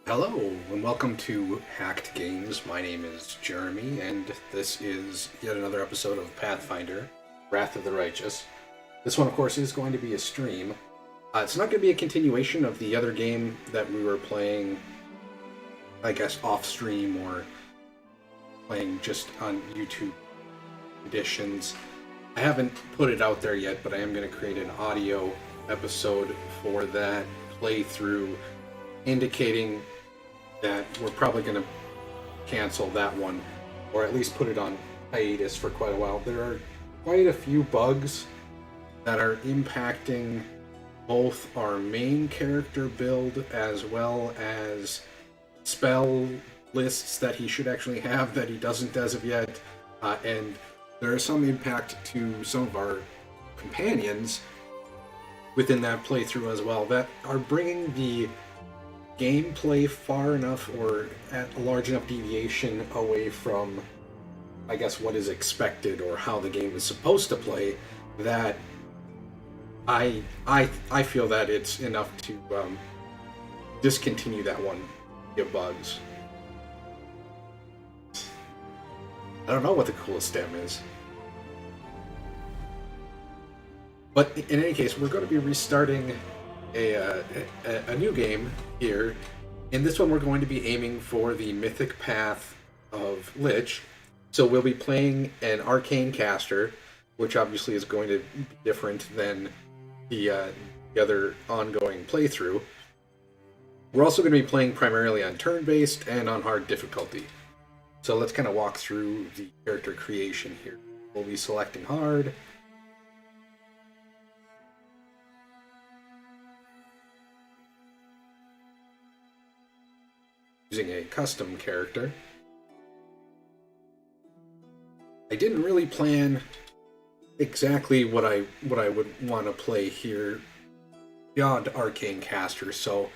Hello, and welcome to Hacked Games. My name is Jeremy, and this is yet another episode of Pathfinder Wrath of the Righteous. This one, of course, is going to be a stream. It's not going to be a continuation of the other game that we were playing, I guess, off-stream or playing just on YouTube editions. I haven't put it out there yet, but I am going to create an audio episode for that playthrough indicating that we're probably going to cancel that one, or at least put it on hiatus for quite a while. There are quite a few bugs that are impacting both our main character build as well as spell lists that he should actually have that he doesn't as of yet, and there is some impact to some of our companions within that playthrough as well that are bringing the gameplay far enough or at a large enough deviation away from, I guess, what is expected or how the game is supposed to play that I feel that it's enough to discontinue that one via bugs. I don't know what the coolest stem is. But in any case, we're going to be restarting a new game here. In this one, we're going to be aiming for the mythic path of Lich. So we'll be playing an arcane caster, which obviously is going to be different than the other ongoing playthrough. We're also going to be playing primarily on turn-based and on hard difficulty. So let's kind of walk through the character creation here. We'll be selecting hard. Using a custom character. I didn't really plan exactly what I would want to play here beyond arcane caster, so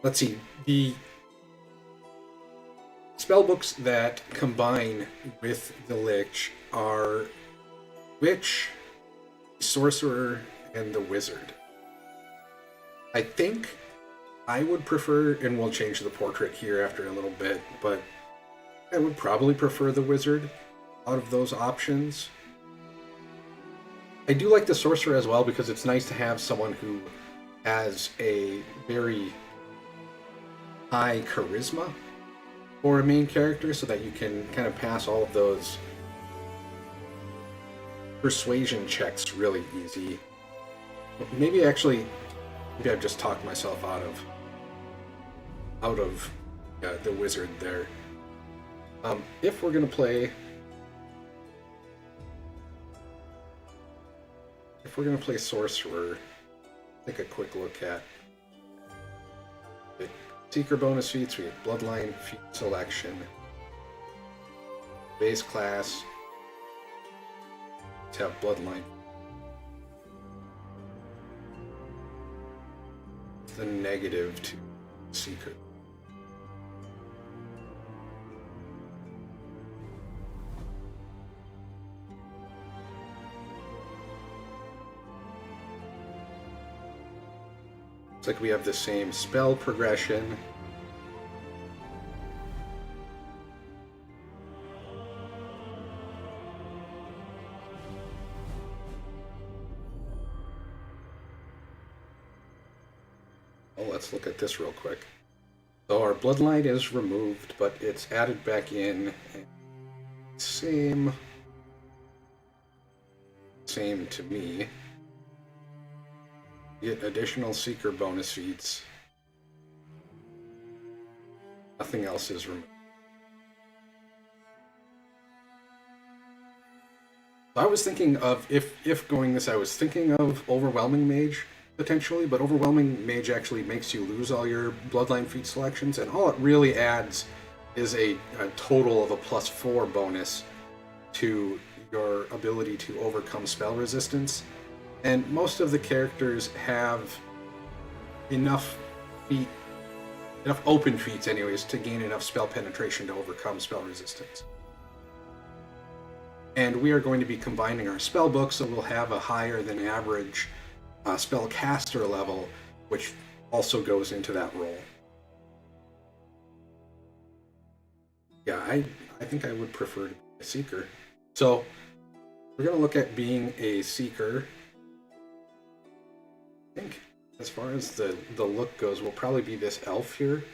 let's see. The spellbooks that combine with the Lich are Witch, Sorcerer, and the Wizard. I think I would prefer, and we'll change the portrait here after a little bit, but I would probably prefer the Wizard out of those options. I do like the Sorcerer as well because it's nice to have someone who has a very high charisma for a main character so that you can kind of pass all of those persuasion checks really easy. Maybe I've just talked myself out of the Wizard there. If we're gonna play Sorcerer, take a quick look at the Seeker bonus feats. We have Bloodline feat selection, base class. Let's have Bloodline. The negative to Seeker. Looks like we have the same spell progression. Let's look at this real quick. So our bloodline is removed, but it's added back in. Same to me. Get additional Seeker bonus feats. Nothing else is removed. So I was thinking of, if going this, I was thinking of Overwhelming Mage, potentially, but Overwhelming Mage actually makes you lose all your Bloodline feat selections, and all it really adds is a total of a +4 bonus to your ability to overcome spell resistance. And most of the characters have enough open feats anyways, to gain enough spell penetration to overcome spell resistance. And we are going to be combining our spell book, so we'll have a higher than average spellcaster level, which also goes into that role. Yeah, I think I would prefer to be a seeker. So we're going to look at being a seeker. I think as far as the look goes, we'll probably be this elf here.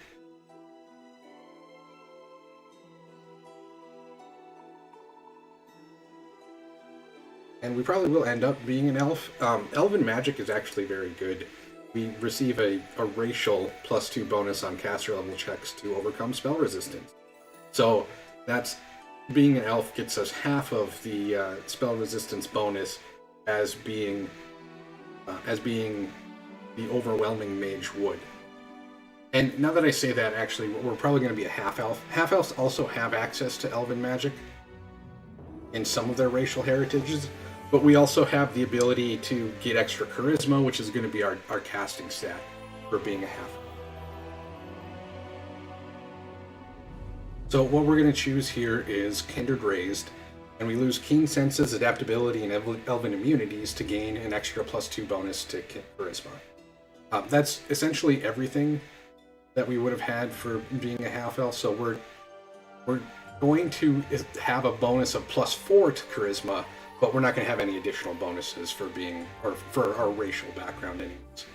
And we probably will end up being an elf. Elven magic is actually very good. We receive a racial +2 bonus on caster level checks to overcome spell resistance. So that's being an elf gets us half of the spell resistance bonus as being the overwhelming mage would. And now that I say that, actually, we're probably going to be a half elf. Half elves also have access to elven magic in some of their racial heritages, but we also have the ability to get extra charisma, which is going to be our casting stat for being a half. So what we're going to choose here is Kindred Raised, and we lose Keen Senses, Adaptability, and Elven Immunities to gain an extra +2 bonus to charisma. That's essentially everything that we would have had for being a half elf. So we're going to have a bonus of +4 to charisma, but we're not going to have any additional bonuses for being or for our racial background anyways.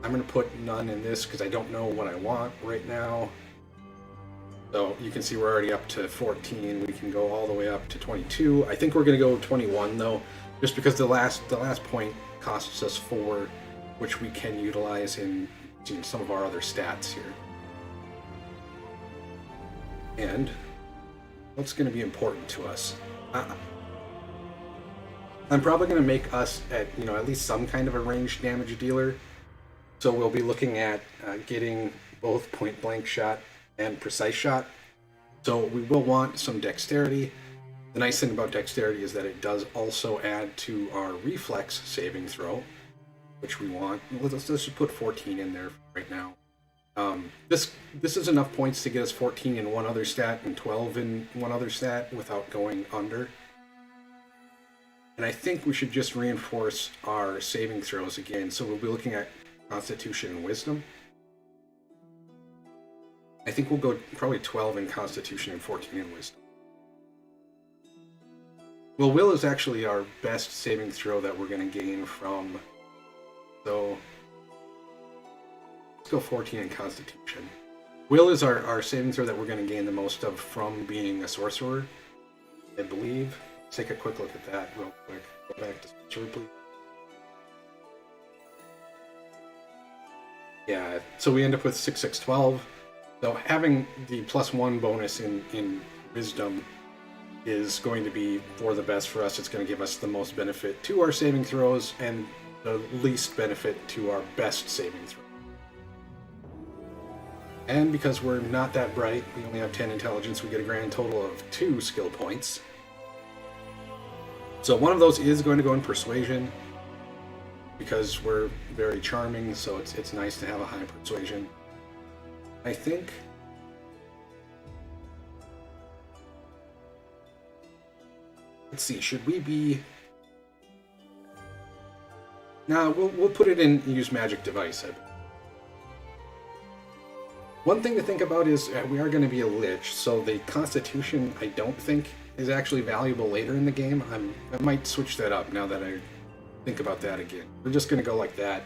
I'm going to put none in this because I don't know what I want right now. So you can see we're already up to 14. We can go all the way up to 22. I think we're going to go 21 though, just because the last point costs us 4, which we can utilize in some of our other stats here. And what's going to be important to us? I'm probably going to make us at least some kind of a ranged damage dealer. So we'll be looking at getting both point blank shot and precise shot. So we will want some dexterity. The nice thing about dexterity is that it does also add to our reflex saving throw, which we want. Let's just put 14 in there right now. This is enough points to get us 14 in one other stat and 12 in one other stat without going under. And I think we should just reinforce our saving throws again. So we'll be looking at Constitution and Wisdom. I think we'll go probably 12 in Constitution and 14 in Wisdom. Well, Will is actually our best saving throw that we're going to gain from. So let's go 14 in Constitution. Will is our saving throw that we're going to gain the most of from being a sorcerer, I believe. Let's take a quick look at that real quick. Go back to sorcerer, please. Yeah, so we end up with 6, 6, 12. So having the +1 bonus in Wisdom is going to be for the best for us. It's going to give us the most benefit to our saving throws and the least benefit to our best saving throw. And because we're not that bright, we only have 10 intelligence, we get a grand total of 2 skill points. So one of those is going to go in Persuasion, because we're very charming, so it's nice to have a high Persuasion. I think let's see, should we be... No, we'll put it in use magic device. One thing to think about is we are going to be a Lich, so the Constitution I don't think is actually valuable later in the game. I might switch that up now that I think about that again. We're just going to go like that.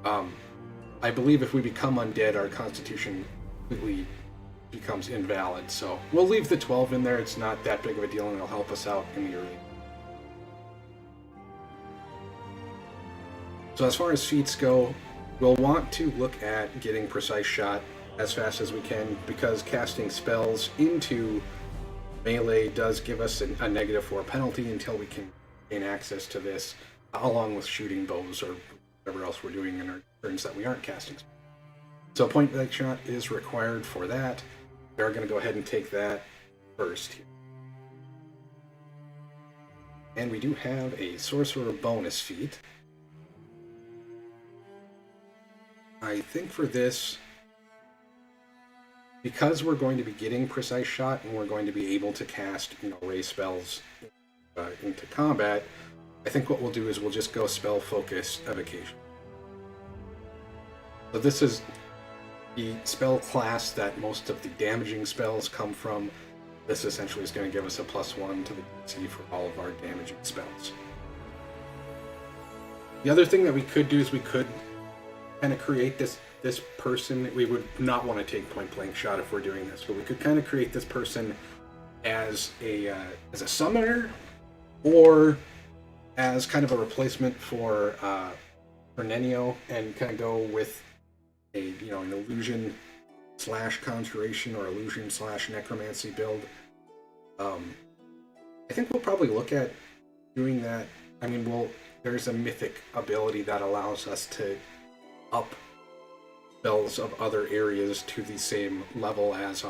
I believe if we become undead, our Constitution completely becomes invalid, so we'll leave the 12 in there. It's not that big of a deal, and it'll help us out in the early. So as far as feats go, we'll want to look at getting Precise Shot as fast as we can, because casting spells into melee does give us a -4 penalty until we can gain access to this, along with shooting bows or whatever else we're doing in our turns that we aren't casting. So point blank shot is required for that. We are going to go ahead and take that first here. And we do have a sorcerer bonus feat. I think for this, because we're going to be getting Precise Shot and we're going to be able to cast, ray spells into combat, I think what we'll do is we'll just go Spell Focus Evocation. So this is the spell class that most of the damaging spells come from. This essentially is going to give us a +1 to the DC for all of our damaging spells. The other thing that we could do is we could kind of create this person. We would not want to take point blank shot if we're doing this, but we could kind of create this person as a summoner, or as kind of a replacement for Nenio, and kind of go with an illusion / conjuration or illusion / necromancy build. I think we'll probably look at doing that. I mean, there's a mythic ability that allows us to up spells of other areas to the same level as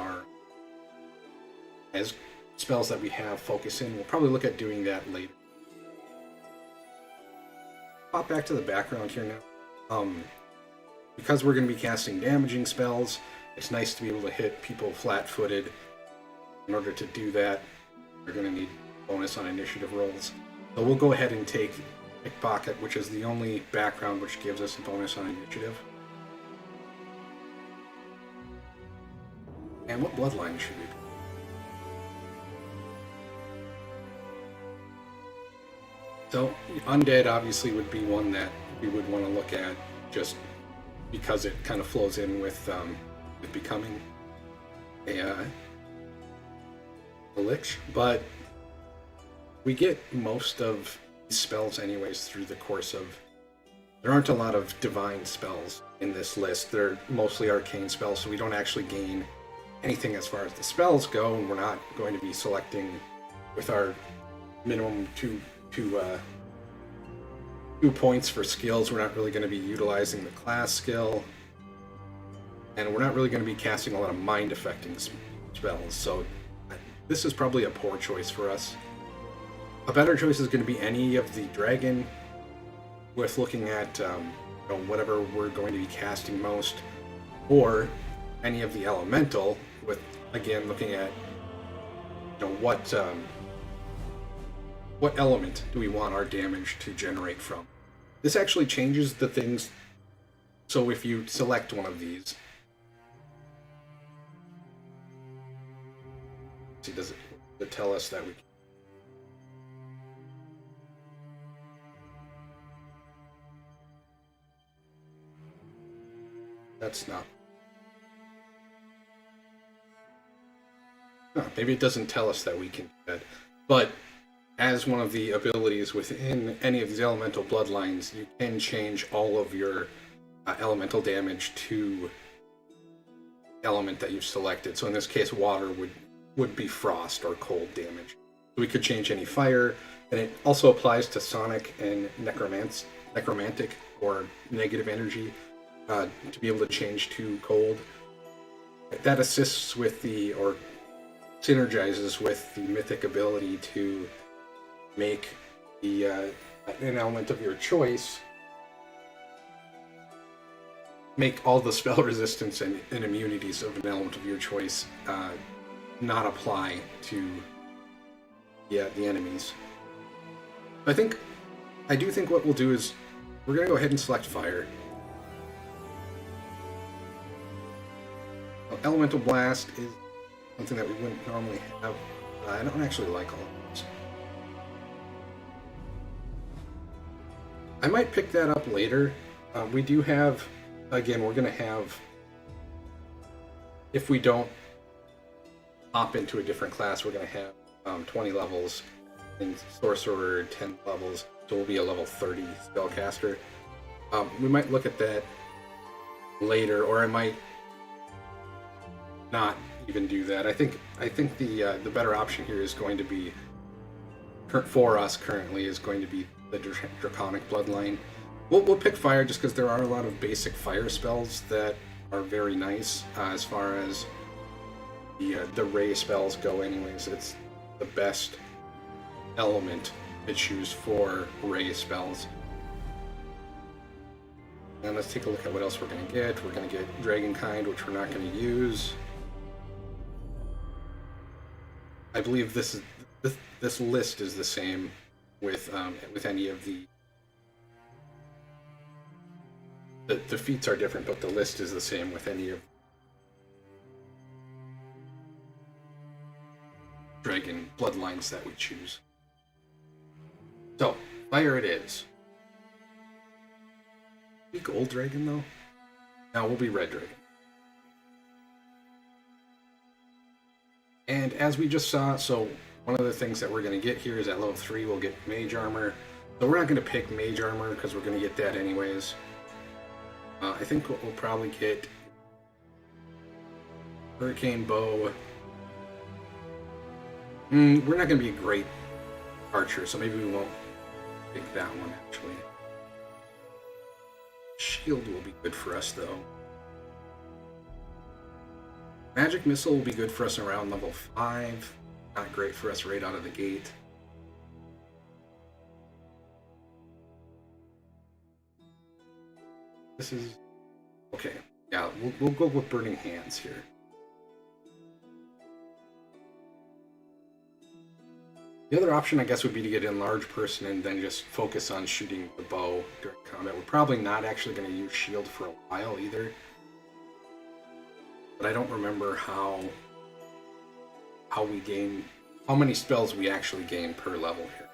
spells that we have focus in. We'll probably look at doing that later. Pop back to the background here now. Because we're going to be casting damaging spells, it's nice to be able to hit people flat-footed. In order to do that, we're going to need bonus on initiative rolls. So we'll go ahead and take Pickpocket, which is the only background which gives us a bonus on initiative. And what bloodline should we be? So, Undead obviously would be one that we would want to look at, just because it kind of flows in with becoming a Lich. But we get most of these spells anyways through the course of... There aren't a lot of divine spells in this list. They're mostly arcane spells, so we don't actually gain anything as far as the spells go, and we're not going to be selecting with our minimum two points for skills. We're not really going to be utilizing the class skill, and we're not really going to be casting a lot of mind affecting spells, so this is probably a poor choice for us. A better choice is going to be any of the dragon, with looking at whatever we're going to be casting most, or any of the elemental, with again looking at what element do we want our damage to generate from. This actually changes the things. So if you select one of these, see, does it tell us that we can? That's not. No, maybe it doesn't tell us that we can do that. But as one of the abilities within any of these elemental bloodlines, you can change all of your elemental damage to element that you've selected. So in this case, water would be frost or cold damage. So we could change any fire, and it also applies to sonic and necromantic or negative energy to be able to change to cold. That assists with or synergizes with the mythic ability to make an element of your choice make all the spell resistance and immunities of an element of your choice not apply to the enemies. I do think what we'll do is we're going to go ahead and select fire. Elemental Blast is something that we wouldn't normally have. I don't actually like all of those. I might pick that up later. We do have, again, we're going to have, if we don't hop into a different class, we're going to have 20 levels in Sorcerer, 10 levels, so we'll be a level 30 Spellcaster. We might look at that later, or I might not even do that. I think the better option here is going to be, for us currently, is going to be the Draconic Bloodline. We'll pick fire just because there are a lot of basic fire spells that are very nice as far as the ray spells go anyways. It's the best element to choose for ray spells. And let's take a look at what else we're going to get. We're going to get Dragonkind, which we're not going to use. I believe this list is the same with any of the feats are different, but the list is the same with any of dragon bloodlines that we choose. So, fire it is. Be gold dragon though? No, we'll be red dragon. And as we just saw, so one of the things that we're going to get here is at level 3 we'll get mage armor. So we're not going to pick mage armor because we're going to get that anyways. I think we'll probably get hurricane bow. We're not going to be a great archer, so maybe we won't pick that one actually. Shield will be good for us though. Magic missile will be good for us around level 5. Not great for us right out of the gate. This is okay. Yeah, we'll go with burning hands here. The other option, I guess, would be to get enlarged person and then just focus on shooting the bow during combat. We're probably not actually going to use shield for a while either. But I don't remember how we gain, how many spells we actually gain per level here.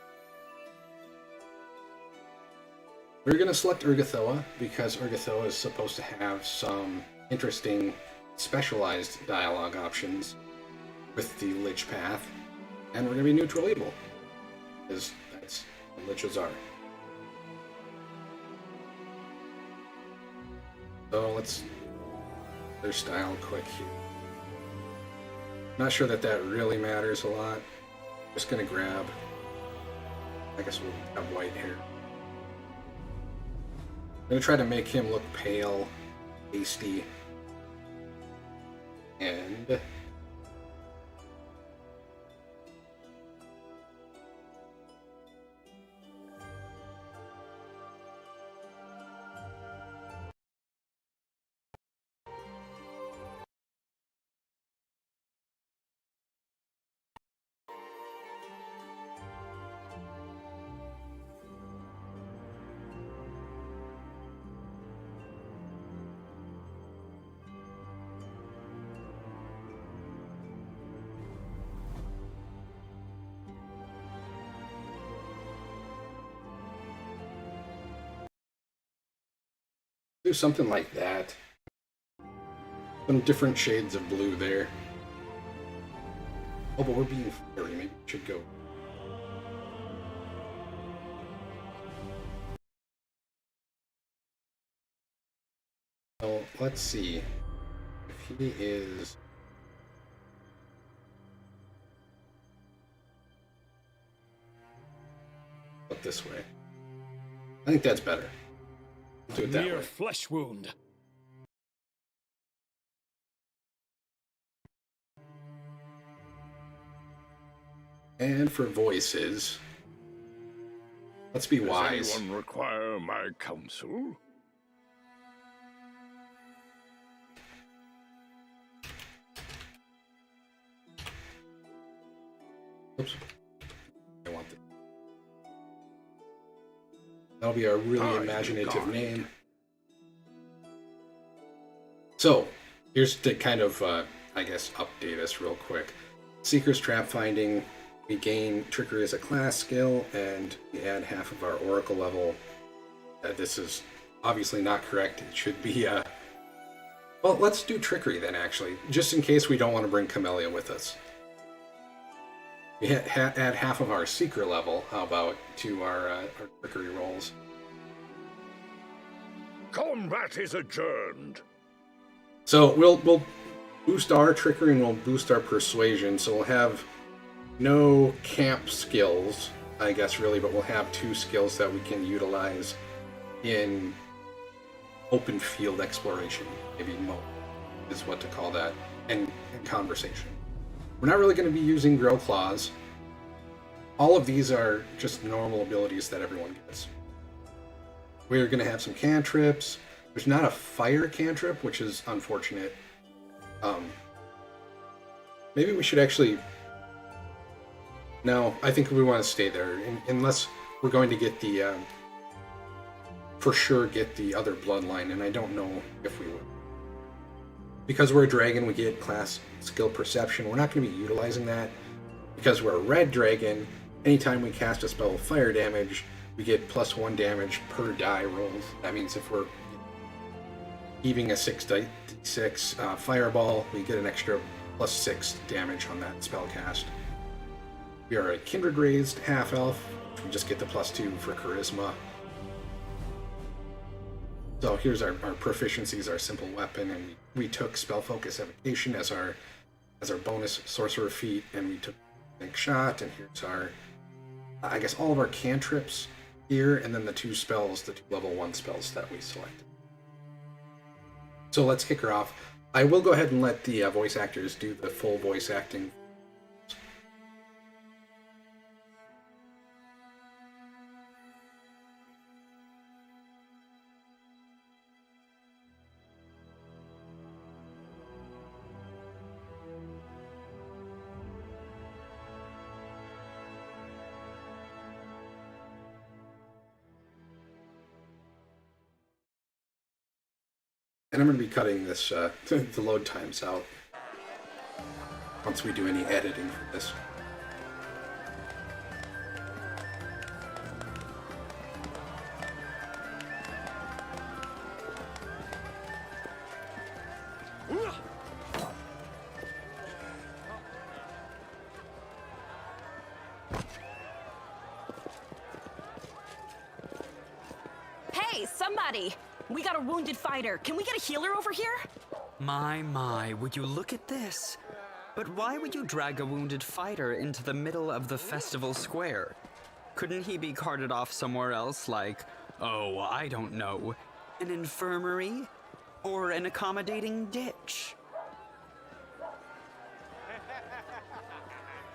We're going to select Urgathoa because Urgathoa is supposed to have some interesting specialized dialogue options with the Lich path. And we're going to be neutral evil, because that's what Liches are. So let's their style quick here. Not sure that really matters a lot. Just going to grab, I guess we'll have white hair. I'm going to try to make him look pale, hasty, and do something like that. Some different shades of blue there. Oh, but we're being fairy. Maybe we should go. So let's see if he is. Look this way. I think that's better. Do it that Mere way. flesh wound. And for voices, let's be wise. Does anyone require my counsel? Oops. I want this. That'll be our really imaginative name. So, here's to kind of, I guess, update us real quick. Seeker's Trap Finding, we gain Trickery as a class skill, and we add half of our Oracle level. This is obviously not correct. It should be, well, let's do Trickery then, actually, just in case we don't want to bring Camellia with us. We add half of our Seeker level, how about, to our Trickery rolls. Combat is adjourned. So we'll boost our Trickery and we'll boost our Persuasion, so we'll have no camp skills, I guess, really, but we'll have 2 skills that we can utilize in open field exploration, maybe mode is what to call that, and conversation. We're not really going to be using Grow Claws. All of these are just normal abilities that everyone gets. We're going to have some cantrips. There's not a fire cantrip, which is unfortunate. Maybe we should actually... No, I think we want to stay there, unless we're going to get the... for sure get the other bloodline, and I don't know if we would. Because we're a dragon, we get class skill perception. We're not going to be utilizing that. Because we're a red dragon, anytime we cast a spell with fire damage, we get +1 damage per die rolled. That means if we're heaving a 6d6 fireball, we get an extra +6 damage on that spell cast. We are a kindred raised half-elf, which we just get the +2 for charisma. So here's our proficiencies, our simple weapon, and we took spell focus evocation as our bonus sorcerer feat, and we took think shot, and here's our, I guess, all of our cantrips here, and then the 2 spells, the 2 level 1 spells that we selected. So let's kick her off. I will go ahead and let the voice actors do the full voice acting. And I'm going to be cutting this, the load times out once we do any editing for this. Hey, somebody! We got a wounded fighter. Can we get a healer over here? My, would you look at this? But why would you drag a wounded fighter into the middle of the festival square? Couldn't he be carted off somewhere else, like, oh, I don't know, an infirmary? Or an accommodating ditch?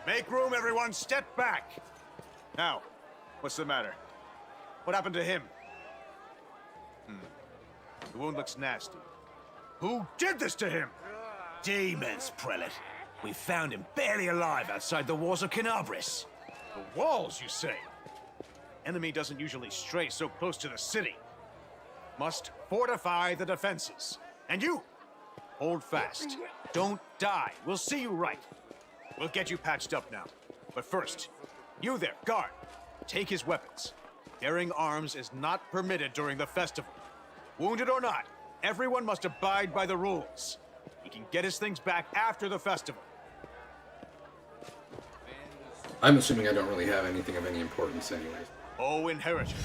Make room, everyone! Step back! Now, what's the matter? What happened to him? The wound looks nasty. Who did this to him? Demons, Prelate. We found him barely alive outside the walls of Canabris. The walls, you say? Enemy doesn't usually stray so close to the city. Must fortify the defenses. And you, hold fast. Don't die. We'll see you right. We'll get you patched up now. But first, you there, guard. Take his weapons. Bearing arms is not permitted during the festival. Wounded or not, everyone must abide by the rules. He can get his things back after the festival. I'm assuming I don't really have anything of any importance anyways. O Inheritor,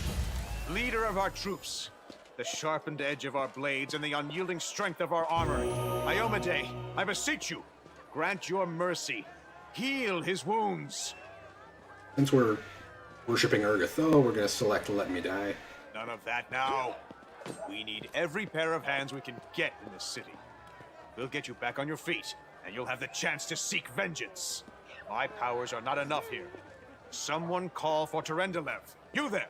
leader of our troops, the sharpened edge of our blades and the unyielding strength of our armor, Iomade, I beseech you, grant your mercy. Heal his wounds. Since we're worshipping Urgatho, we're going to select Let Me Die. None of that now. We need every pair of hands we can get in this city. We'll get you back on your feet, and you'll have the chance to seek vengeance. My powers are not enough here. Someone call for Terendelev. You there!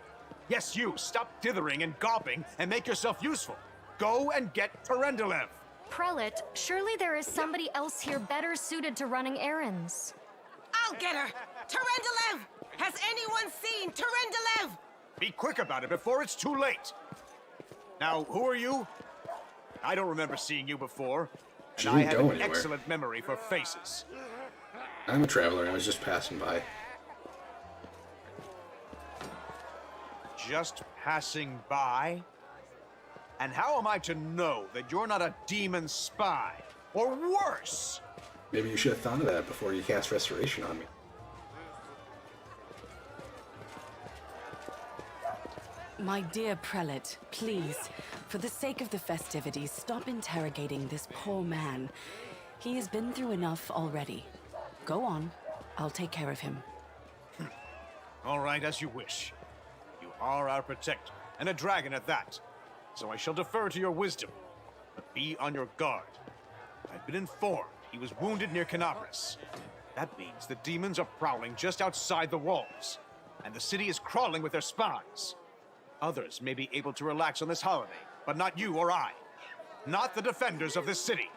Yes, you! Stop dithering and gawping and make yourself useful. Go and get Terendelev! Prelate, surely there is somebody else here better suited to running errands. I'll get her! Terendelev! Has anyone seen Terendelev? Be quick about it before it's too late! Now, who are you? I don't remember seeing you before, and I have an excellent memory for faces. I'm a traveler, I was just passing by. Just passing by? And how am I to know that you're not a demon spy? Or worse? Maybe you should have thought of that before you cast Restoration on me. My dear prelate, please, for the sake of the festivities, stop interrogating this poor man. He has been through enough already. Go on. I'll take care of him. All right, as you wish. You are our protector, and a dragon at that. So I shall defer to your wisdom. But be on your guard. I've been informed he was wounded near Canabris. That means the demons are prowling just outside the walls, and the city is crawling with their spies. Others may be able to relax on this holiday, but not you or I. Not the defenders of this city.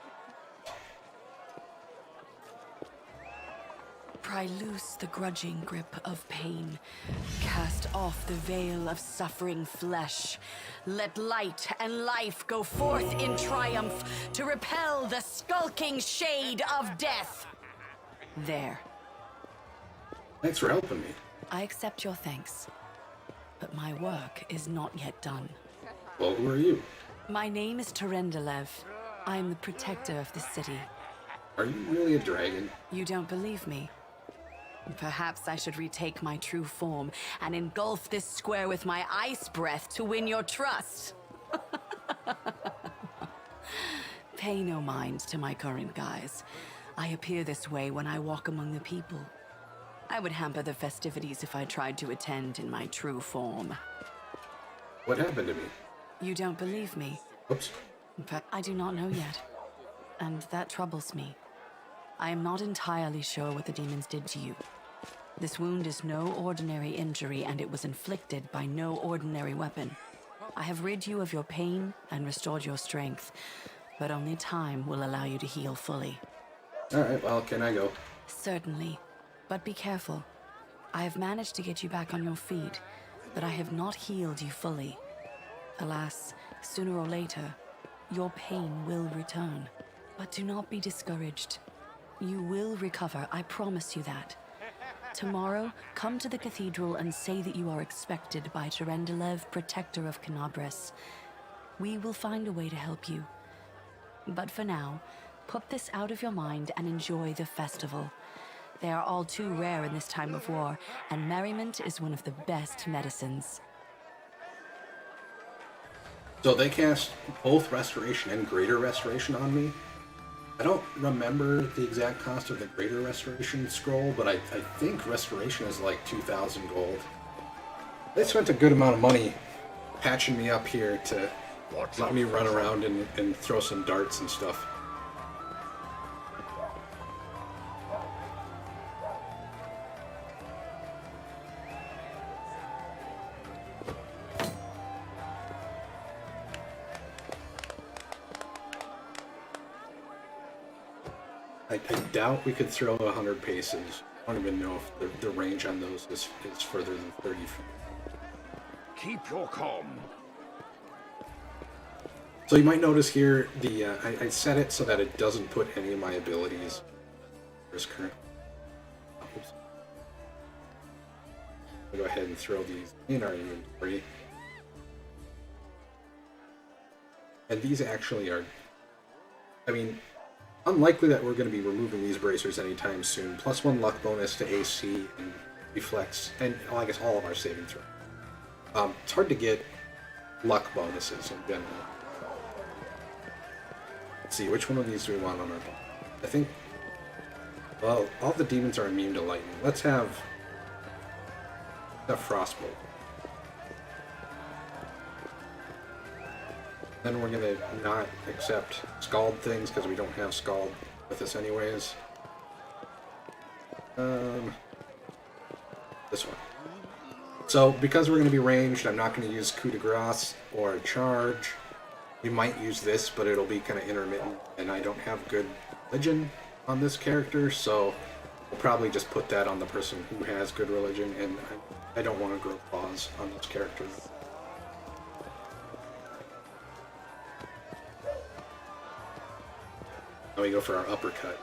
Pry loose the grudging grip of pain. Cast off the veil of suffering flesh. Let light and life go forth in triumph to repel the skulking shade of death. There. Thanks for helping me. I accept your thanks, but my work is not yet done. Well, who are you? My name is Terendelev. I am the protector of this city. Are you really a dragon? You don't believe me? Perhaps I should retake my true form and engulf this square with my ice breath to win your trust. Pay no mind to my current guise. I appear this way when I walk among the people. I would hamper the festivities if I tried to attend in my true form. What happened to me? You don't believe me? Oops. But I do not know yet, and that troubles me. I am not entirely sure what the demons did to you. This wound is no ordinary injury, and it was inflicted by no ordinary weapon. I have rid you of your pain and restored your strength, but only time will allow you to heal fully. Alright, well, can I go? Certainly, but be careful. I have managed to get you back on your feet, but I have not healed you fully. Alas, sooner or later, your pain will return. But do not be discouraged. You will recover, I promise you that. Tomorrow, come to the cathedral and say that you are expected by Terendelev, protector of Canabres. We will find a way to help you. But for now, put this out of your mind and enjoy the festival. They are all too rare in this time of war, and merriment is one of the best medicines. So they cast both Restoration and Greater Restoration on me. I don't remember the exact cost of the Greater Restoration scroll, but I think Restoration is like 2,000 gold. They spent a good amount of money patching me up here to let me run around and throw some darts and stuff. I doubt we could throw 100 paces. I don't even know if the range on those is further than 30 feet. Keep your calm. So you might notice here, I set it so that it doesn't put any of my abilities. There's current. Oops. I'll go ahead and throw these in our inventory. And these actually are, I mean, unlikely that we're going to be removing these bracers anytime soon. +1 luck bonus to AC and reflex, and well, I guess all of our saving throws. It's hard to get luck bonuses in general. Let's see, which one of these do we want on our ball? I think, well, all the demons are immune to lightning. Let's have the Frostbolt. Then we're gonna not accept Scald things because we don't have Scald with us anyways. This one. So because we're gonna be ranged, I'm not gonna use coup de grace or charge. We might use this, but it'll be kind of intermittent, and I don't have good religion on this character, so we'll probably just put that on the person who has good religion, and I don't want to grow claws on this character. Now we go for our uppercut.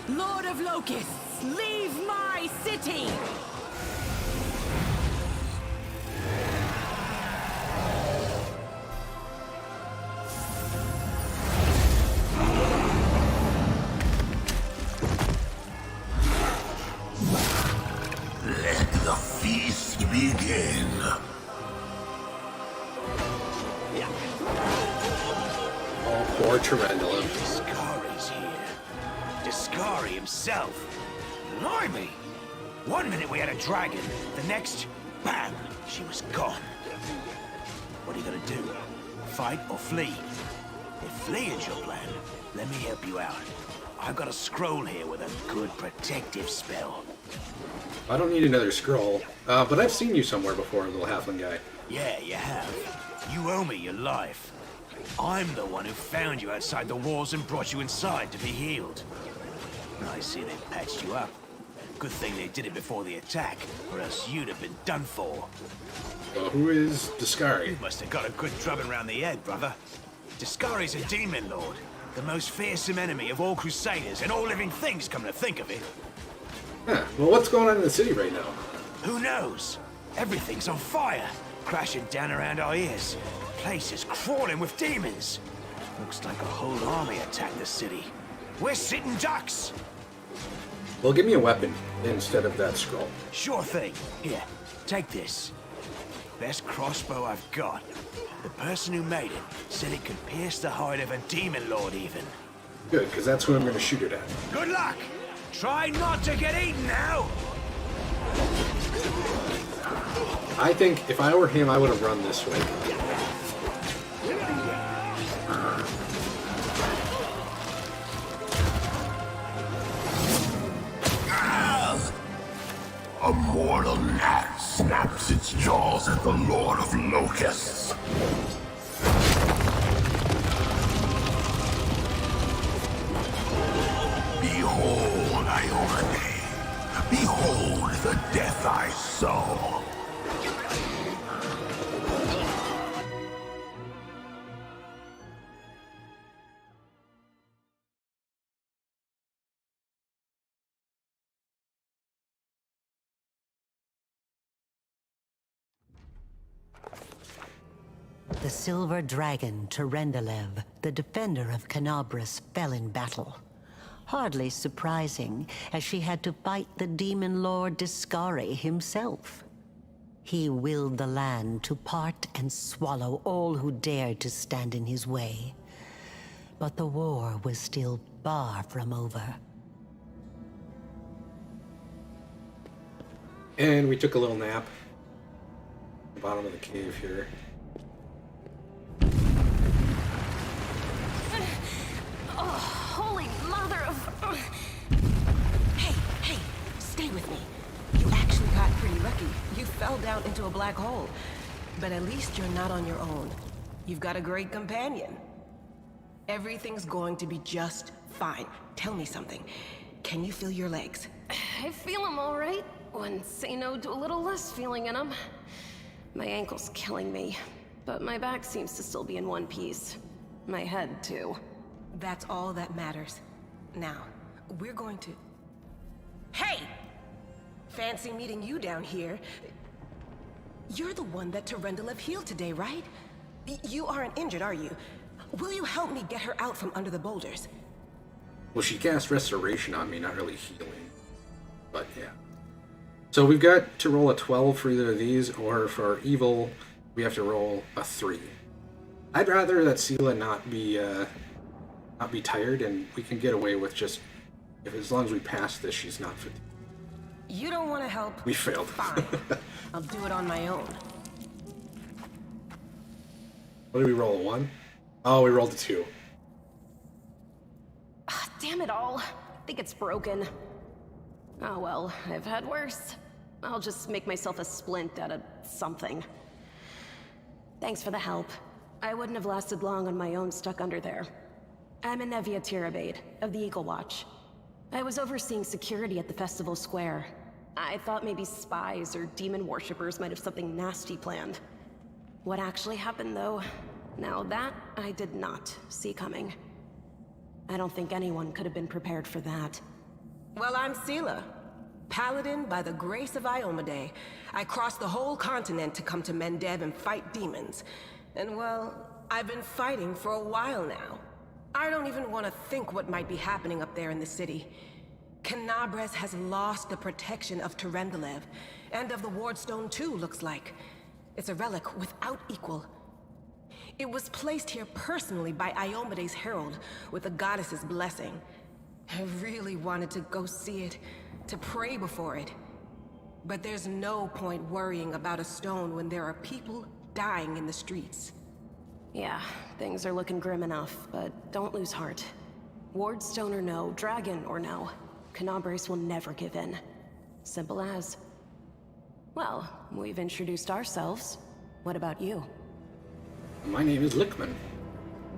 Lord of Locusts, leave my city! Let the feast begin. Oh, poor Tarendula. Discari's here. Discari himself. Blimey! One minute we had a dragon, the next, bam, she was gone. What are you gonna do? Fight or flee? If flee is your plan, let me help you out. I've got a scroll here with a good protective spell. I don't need another scroll, but I've seen you somewhere before, little halfling guy. Yeah, you have. You owe me your life. I'm the one who found you outside the walls and brought you inside to be healed. I see they patched you up. Good thing they did it before the attack, or else you'd have been done for. Well, who is Discari? You must have got a good drubbing round the head, brother. Discari's a demon lord, the most fearsome enemy of all crusaders and all living things, come to think of it. Huh. Well, what's going on in the city right now? Who knows? Everything's on fire, crashing down around our ears. Place is crawling with demons. Looks like a whole army attacked the city. We're sitting ducks. Well, give me a weapon instead of that scroll. Sure thing. Here, take this. Best crossbow I've got. The person who made it said it could pierce the hide of a demon lord even. Good, because that's who I'm going to shoot it at. Good luck! Try not to get eaten now! I think if I were him, I would have run this way. A mortal gnat snaps its jaws at the Lord of Locusts. Behold, Ione. Behold the death I sow. The silver dragon, Tarendalev, the defender of Canabras, fell in battle. Hardly surprising, as she had to fight the demon lord Discari himself. He willed the land to part and swallow all who dared to stand in his way. But the war was still far from over. And we took a little nap. At the bottom of the cave here. Holy mother of... Hey, stay with me. You actually got pretty lucky. You fell down into a black hole. But at least you're not on your own. You've got a great companion. Everything's going to be just fine. Tell me something. Can you feel your legs? I feel them all right. When say no to a little less feeling in them. My ankle's killing me, but my back seems to still be in one piece. My head, too. That's all that matters. Now, we're going to... Hey! Fancy meeting you down here. You're the one that Tarendalev healed today, right? You aren't injured, are you? Will you help me get her out from under the boulders? Well, she cast Restoration on me, not really healing. But yeah. So we've got to roll a 12 for either of these, or for evil, we have to roll a 3. I'd rather that Sela not be tired, and we can get away with just, as long as we pass this, she's not fatigued. You don't want to help? We failed. Fine. I'll do it on my own. What did we roll, a 1? Oh, we rolled a 2. Damn it all. I think it's broken. Oh well, I've had worse. I'll just make myself a splint out of something. Thanks for the help. I wouldn't have lasted long on my own stuck under there. I'm Inevia Tirabade, of the Eagle Watch. I was overseeing security at the festival square. I thought maybe spies or demon worshippers might have something nasty planned. What actually happened, though, now that I did not see coming. I don't think anyone could have been prepared for that. Well, I'm Sela. Paladin by the grace of Iomade. I crossed the whole continent to come to Mendev and fight demons. And well, I've been fighting for a while now. I don't even want to think what might be happening up there in the city. Canabras has lost the protection of Tarendalev, and of the Wardstone too, looks like. It's a relic without equal. It was placed here personally by Iomede's herald, with the goddess's blessing. I really wanted to go see it, to pray before it. But there's no point worrying about a stone when there are people dying in the streets. Yeah, things are looking grim enough, but don't lose heart. Wardstone or no, dragon or no, Canabres will never give in. Simple as. Well, we've introduced ourselves. What about you? My name is Lickman.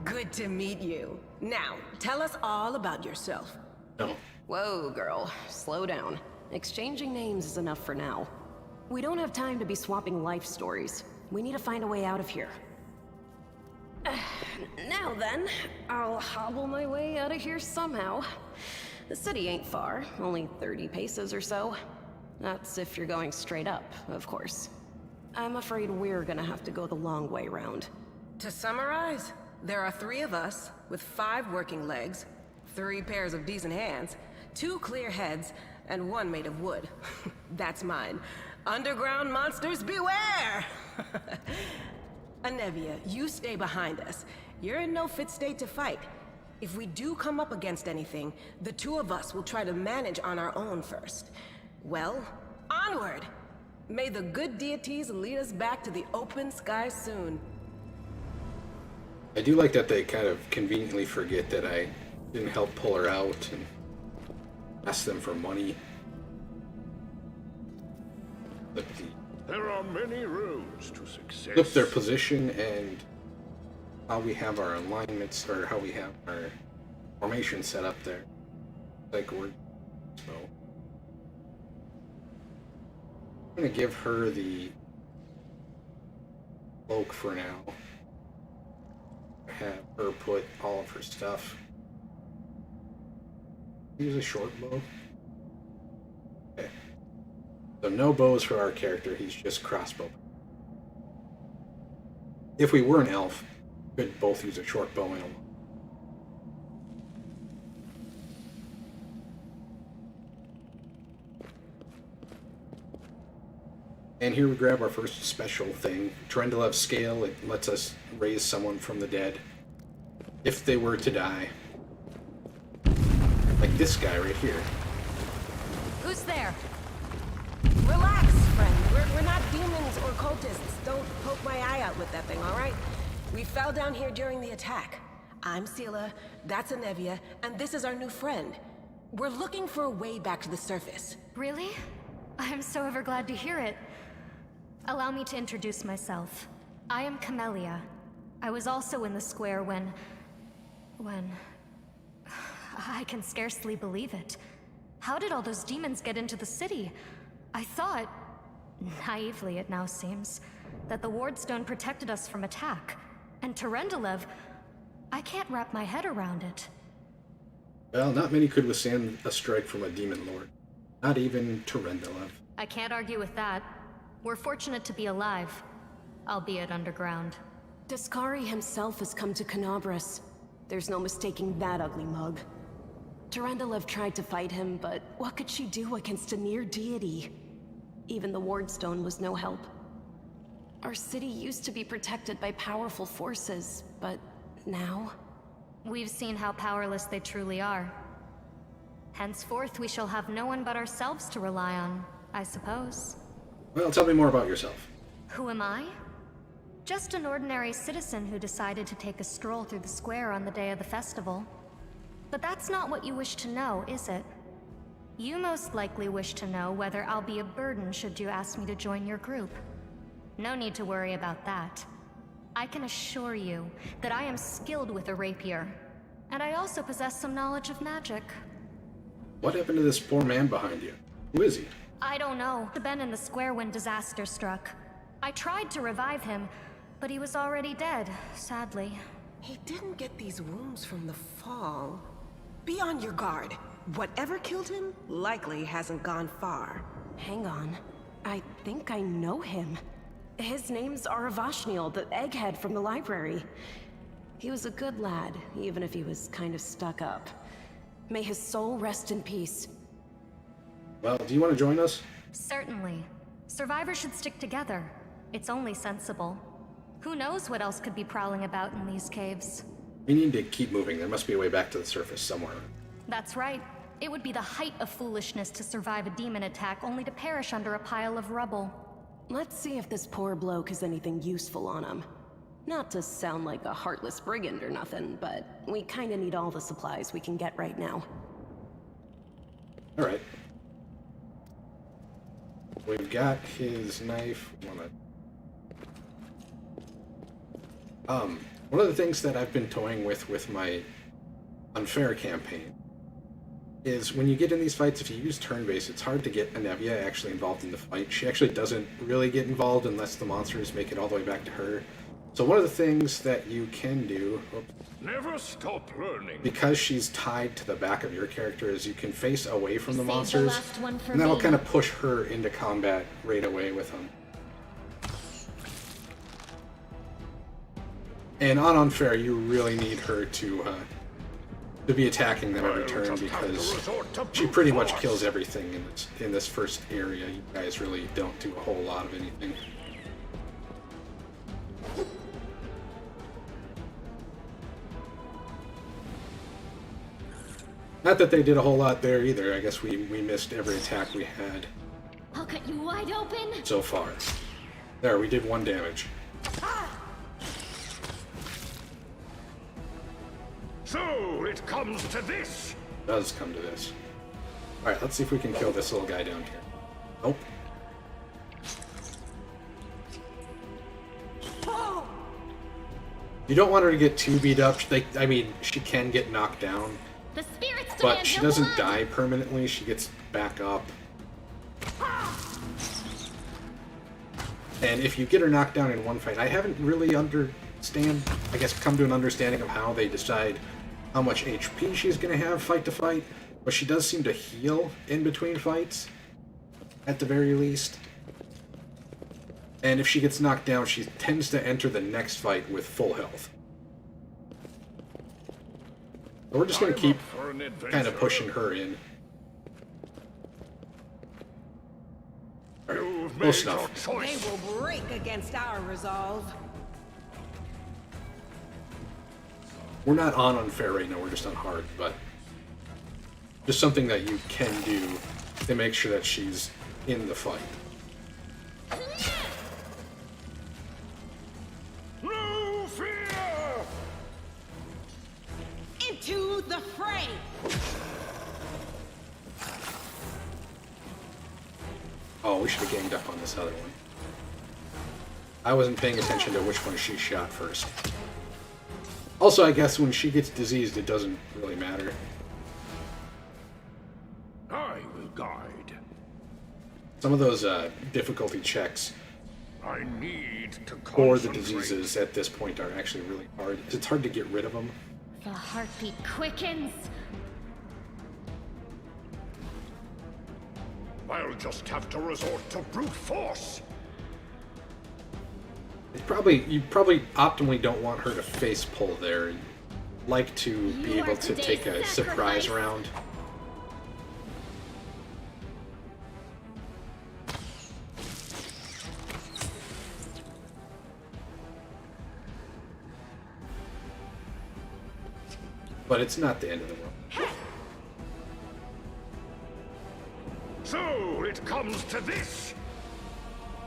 Good to meet you. Now, tell us all about yourself. No. Whoa, girl. Slow down. Exchanging names is enough for now. We don't have time to be swapping life stories. We need to find a way out of here. Now then, I'll hobble my way out of here somehow. The city ain't far, only 30 paces or so. That's if you're going straight up, of course. I'm afraid we're gonna have to go the long way round. To summarize, there are 3 of us, with 5 working legs, 3 pairs of decent hands, 2 clear heads, and 1 made of wood. That's mine. Underground monsters beware! Anevia, you stay behind us. You're in no fit state to fight. If we do come up against anything, the 2 of us will try to manage on our own first. Well, onward! May the good deities lead us back to the open sky soon. I do like that they kind of conveniently forget that I didn't help pull her out and ask them for money. There are many roads to success. Flip their position and how we have our alignments, or how we have our formation set up there. Like we're so. I'm gonna give her the cloak for now. Have her put all of her stuff. Use a short bow. Okay. So no bows for our character, he's just crossbow. If we were an elf, we could both use a short bow and a long. And here we grab our first special thing. Trendalev's scale, it lets us raise someone from the dead. If they were to die. Like this guy right here. Who's there? Relax, friend. We're not demons or cultists. Don't poke my eye out with that thing, alright? We fell down here during the attack. I'm Sela, that's Anevia, and this is our new friend. We're looking for a way back to the surface. Really? I'm so ever glad to hear it. Allow me to introduce myself. I am Camellia. I was also in the square when... I can scarcely believe it. How did all those demons get into the city? I thought, naively it now seems, that the Wardstone protected us from attack. And Terendelev, I can't wrap my head around it. Well, not many could withstand a strike from a demon lord. Not even Terendelev. I can't argue with that. We're fortunate to be alive, albeit underground. Discari himself has come to Canabres. There's no mistaking that ugly mug. Terendelev tried to fight him, but what could she do against a near deity? Even the Wardstone was no help. Our city used to be protected by powerful forces, but now? We've seen how powerless they truly are. Henceforth, we shall have no one but ourselves to rely on, I suppose. Well, tell me more about yourself. Who am I? Just an ordinary citizen who decided to take a stroll through the square on the day of the festival. But that's not what you wish to know, is it? You most likely wish to know whether I'll be a burden should you ask me to join your group. No need to worry about that. I can assure you that I am skilled with a rapier, and I also possess some knowledge of magic. What happened to this poor man behind you? Who is he? I don't know. He'd been in the square when disaster struck. I tried to revive him, but he was already dead, sadly. He didn't get these wounds from the fall. Be on your guard. Whatever killed him likely hasn't gone far. Hang on. I think I know him. His name's Aravashniel, the egghead from the library. He was a good lad, even if he was kind of stuck up. May his soul rest in peace. Well, do you want to join us? Certainly. Survivors should stick together. It's only sensible. Who knows what else could be prowling about in these caves? We need to keep moving. There must be a way back to the surface somewhere. That's right. It would be the height of foolishness to survive a demon attack only to perish under a pile of rubble. Let's see if this poor bloke has anything useful on him. Not to sound like a heartless brigand or nothing, but we kinda need all the supplies we can get right now. Alright. We've got his knife. One of the things that I've been toying with my unfair campaign is when you get in these fights, if you use turn-based, it's hard to get Anevia actually involved in the fight. She actually doesn't really get involved unless the monsters make it all the way back to her. So one of the things that you can do, Never stop learning. because she's tied to the back of your character, is you can face away from the Save the monsters, last one for and that'll me. kind of push her into combat right away with them. And on unfair, you really need her to be attacking them every turn, because she pretty much kills everything in this first area. You guys really don't do a whole lot of anything. Not that they did a whole lot there either. I guess we missed every attack we had I'll cut you wide open. so far. There, we did 1 damage. So it comes to this. Does come to this. Alright, let's see if we can kill this little guy down here. Nope. You don't want her to get too beat up. I mean, she can get knocked down, The spirits but demand she your doesn't blood. die permanently. She gets back up. And if you get her knocked down in one fight, I haven't really come to an understanding of how they decide how much HP she's going to have fight to fight, but she does seem to heal in between fights, at the very least. And if she gets knocked down, she tends to enter the next fight with full health. So we're just going to keep kind of pushing her in. Alright, close enough. They will break against our resolve. We're not on unfair right now, we're just on hard, but just something that you can do to make sure that she's in the fight. No fear. Into the fray! Oh, we should have ganged up on this other one. I wasn't paying attention to which one she shot first. Also, I guess when she gets diseased, it doesn't really matter. I will guide. Some of those difficulty checks I need to for the concentrate. diseases at this point are actually really hard. It's hard to get rid of them. The heartbeat quickens. I'll just have to resort to brute force. You probably optimally don't want her to face pull there. You'd like to be You able are to today's take a surprise sacrifice. round. But it's not the end of the world. So it comes to this.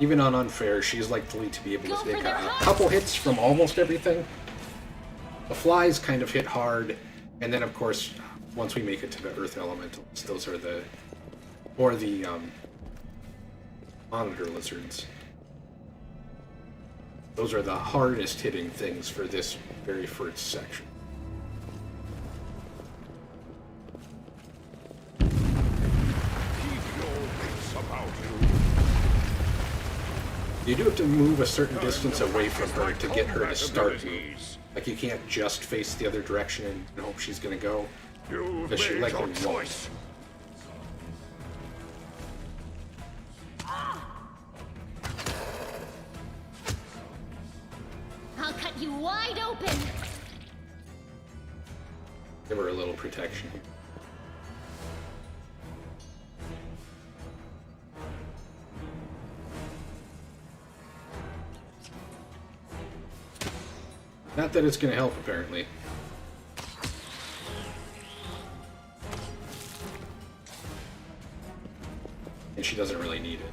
Even on unfair, she's likely to be able Go to for take their a hearts. couple hits from almost everything. The flies kind of hit hard, and then of course, once we make it to the earth elementals, those are the monitor lizards. Those are the hardest hitting things for this very first section. Keep your wits about you. You do have to move a certain distance away from her to get her to Combat start moving. abilities. Like you can't just face the other direction and hope she's gonna go. You've Does she made like your them choice. I'll cut you wide open. Give her a little protection. Not that it's gonna help, apparently. And she doesn't really need it.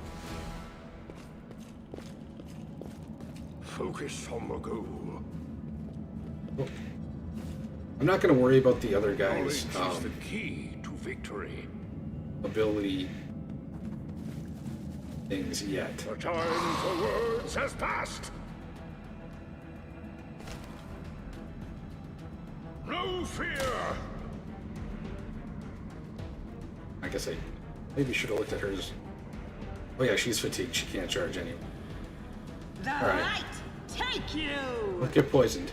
Focus on the goal. Oh. I'm not gonna worry about the other guys' Knowledge is the key to victory. ability things yet. The time for words has passed. No fear. I guess I maybe should have looked at hers. Oh yeah, she's fatigued. She can't charge anyway. The All right. light take you! Don't get poisoned.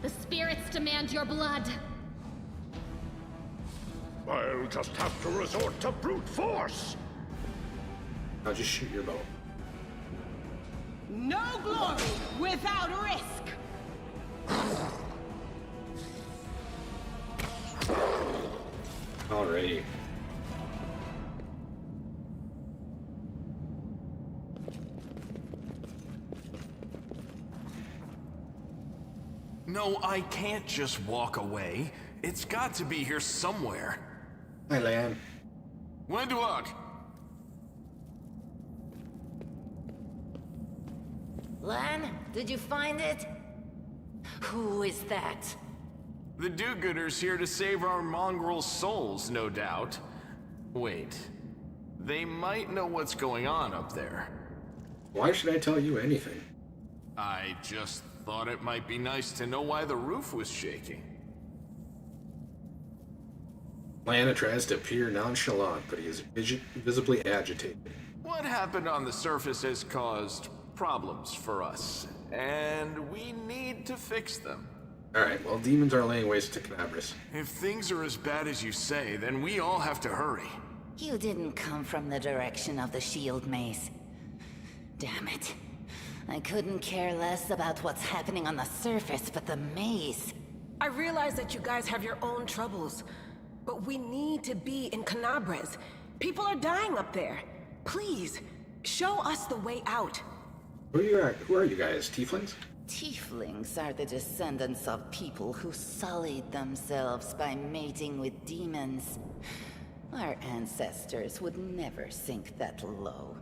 The spirits demand your blood. I'll just have to resort to brute force. Now just shoot your bow. No glory without risk! Alrighty. No, I can't just walk away. It's got to be here somewhere. Hi, Lan. When do I? Lan, did you find it? Who is that? The do-gooders here to save our mongrel souls, no doubt. Wait. They might know what's going on up there. Why should I tell you anything? I just thought it might be nice to know why the roof was shaking. Lana tries to appear nonchalant, but he is visibly agitated. What happened on the surface has caused problems for us, and we need to fix them. Alright, well, demons are laying waste to Canabras. If things are as bad as you say, then we all have to hurry. You didn't come from the direction of the shield maze. Damn it. I couldn't care less about what's happening on the surface, but the maze. I realize that you guys have your own troubles, but we need to be in Canabras. People are dying up there. Please, show us the way out. Who are you guys? Tieflings? Tieflings are the descendants of people who sullied themselves by mating with demons. Our ancestors would never sink that low.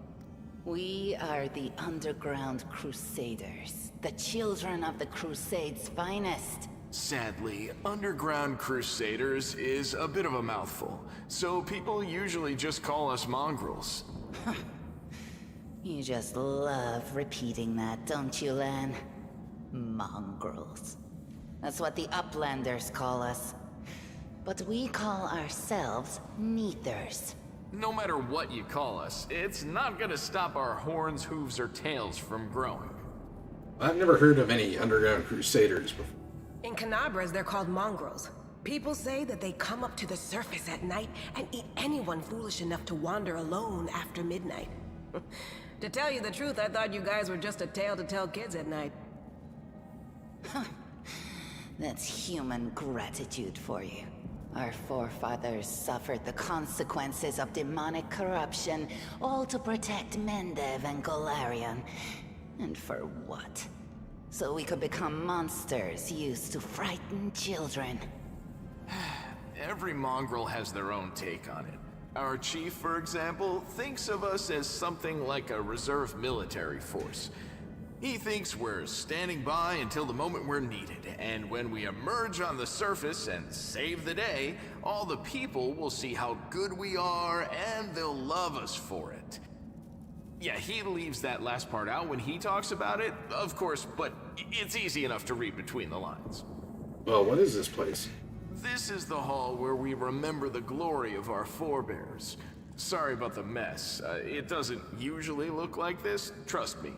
We are the underground crusaders, the children of the Crusade's finest. Sadly, underground crusaders is a bit of a mouthful, so people usually just call us mongrels. You just love repeating that, don't you, Lan? Mongrels. That's what the Uplanders call us. But we call ourselves Neathers. No matter what you call us, it's not gonna stop our horns, hooves, or tails from growing. I've never heard of any underground crusaders before. In Canabras, they're called mongrels. People say that they come up to the surface at night and eat anyone foolish enough to wander alone after midnight. To tell you the truth, I thought you guys were just a tale to tell kids at night. That's human gratitude for you. Our forefathers suffered the consequences of demonic corruption, all to protect Mendev and Golarion. And for what? So we could become monsters used to frighten children. Every mongrel has their own take on it. Our chief, for example, thinks of us as something like a reserve military force. He thinks we're standing by until the moment we're needed, and when we emerge on the surface and save the day, all the people will see how good we are, and they'll love us for it. Yeah, he leaves that last part out when he talks about it, of course, but it's easy enough to read between the lines. Well, what is this place? This is the hall where we remember the glory of our forebears. Sorry about the mess. It doesn't usually look like this, trust me.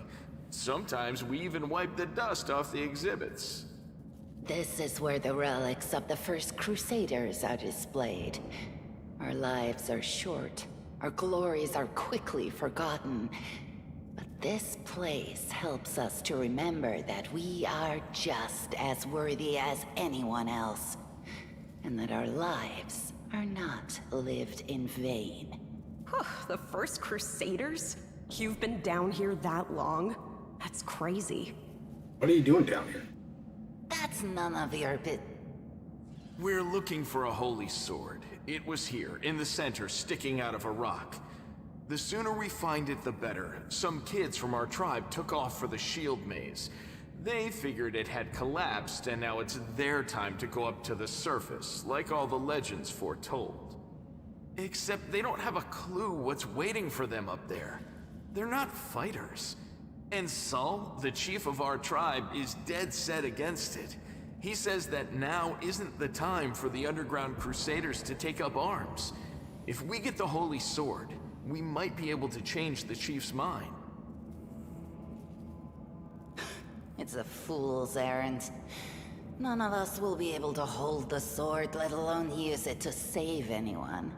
Sometimes we even wipe the dust off the exhibits. This is where the relics of the first Crusaders are displayed. Our lives are short. Our glories are quickly forgotten. But this place helps us to remember that we are just as worthy as anyone else. And that our lives are not lived in vain. The first Crusaders? You've been down here that long? That's crazy. What are you doing down here? That's none of your bit. We're looking for a holy sword. It was here, in the center, sticking out of a rock. The sooner we find it, the better. Some kids from our tribe took off for the shield maze. They figured it had collapsed, and now it's their time to go up to the surface, like all the legends foretold. Except they don't have a clue what's waiting for them up there. They're not fighters. And Saul, the chief of our tribe, is dead set against it. He says that now isn't the time for the underground crusaders to take up arms. If we get the holy sword, we might be able to change the chief's mind. It's a fool's errand. None of us will be able to hold the sword, let alone use it to save anyone.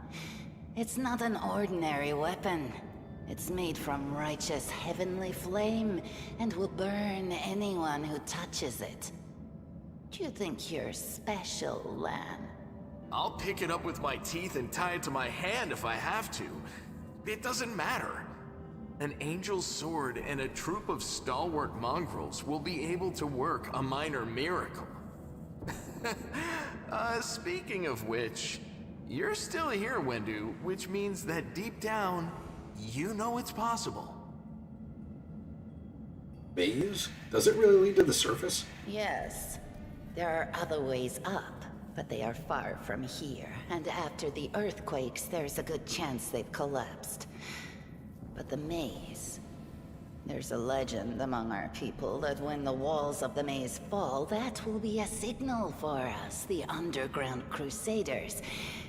It's not an ordinary weapon. It's made from righteous heavenly flame and will burn anyone who touches it. Do you think you're special, Lan? I'll pick it up with my teeth and tie it to my hand if I have to. It doesn't matter. An angel's sword and a troop of stalwart mongrels will be able to work a minor miracle. Speaking of which, you're still here, Wendu, which means that deep down, you know it's possible. Maze? Does it really lead to the surface? Yes. There are other ways up, but they are far from here. And after the earthquakes, there's a good chance they've collapsed. But the maze... There's a legend among our people that when the walls of the maze fall, that will be a signal for us, the underground crusaders,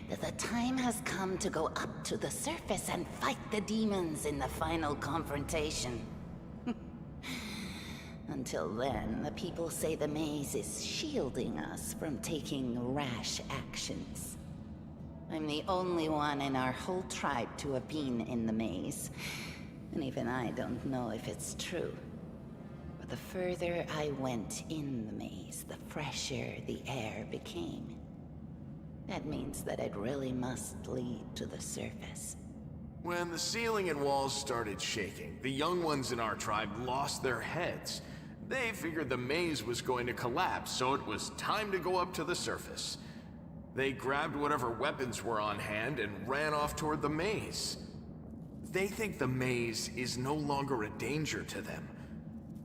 that the time has come to go up to the surface and fight the demons in the final confrontation. Until then, the people say the maze is shielding us from taking rash actions. I'm the only one in our whole tribe to have been in the maze, and even I don't know if it's true. But the further I went in the maze, the fresher the air became. That means that it really must lead to the surface. When the ceiling and walls started shaking, the young ones in our tribe lost their heads. They figured the maze was going to collapse, so it was time to go up to the surface. They grabbed whatever weapons were on hand and ran off toward the maze. They think the maze is no longer a danger to them.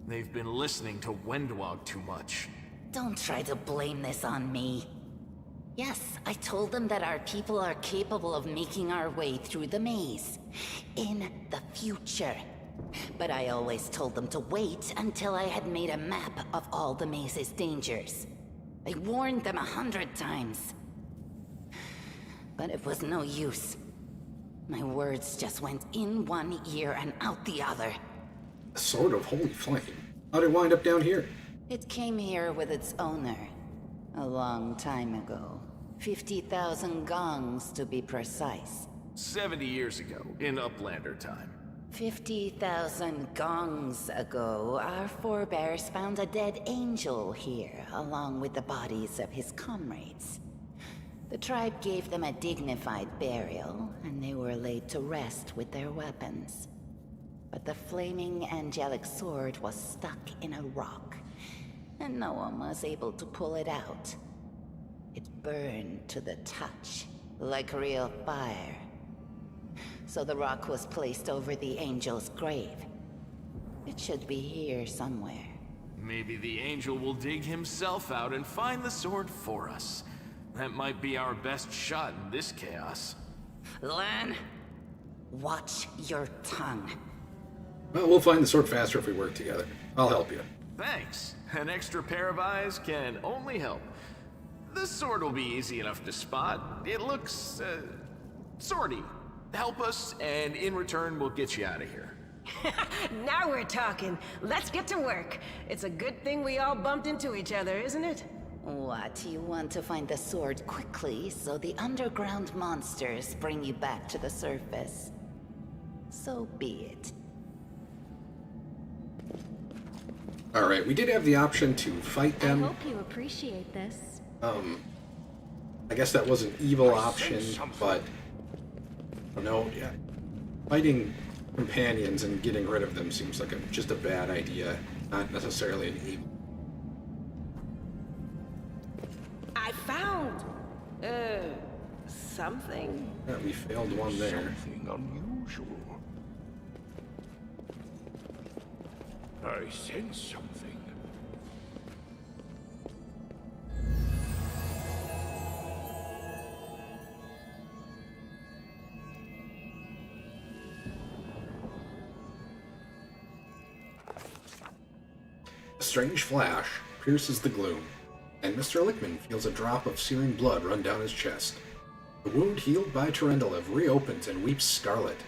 They've been listening to Wendwog too much. Don't try to blame this on me. Yes, I told them that our people are capable of making our way through the maze. In the future. But I always told them to wait until I had made a map of all the maze's dangers. I warned them 100 times. But it was no use. My words just went in one ear and out the other. A sword of holy flame. How'd it wind up down here? It came here with its owner. A long time ago. 50,000 gongs to be precise. 70 years ago, in Uplander time. 50,000 gongs ago, our forebears found a dead angel here, along with the bodies of his comrades. The tribe gave them a dignified burial, and they were laid to rest with their weapons. But the flaming angelic sword was stuck in a rock, and no one was able to pull it out. It burned to the touch, like real fire. So the rock was placed over the angel's grave. It should be here somewhere. Maybe the angel will dig himself out and find the sword for us. That might be our best shot in this chaos. Lan, watch your tongue. Well, we'll find the sword faster if we work together. I'll help you. Thanks. An extra pair of eyes can only help. The sword will be easy enough to spot. It looks, swordy. Help us, and in return, we'll get you out of here. Now we're talking. Let's get to work. It's a good thing we all bumped into each other, isn't it? What, you want to find the sword quickly so the underground monsters bring you back to the surface? So be it. Alright, we did have the option to fight them. I hope you appreciate this. I guess that was an evil option, but... Oh, no, yeah. fighting companions and getting rid of them seems like just a bad idea, not necessarily an evil. I found, something. Yeah, we failed one there. Something unusual. I sense something. A strange flash pierces the gloom, and Mr. Lichtman feels a drop of searing blood run down his chest. The wound healed by Tarendalev reopens and weeps scarlet.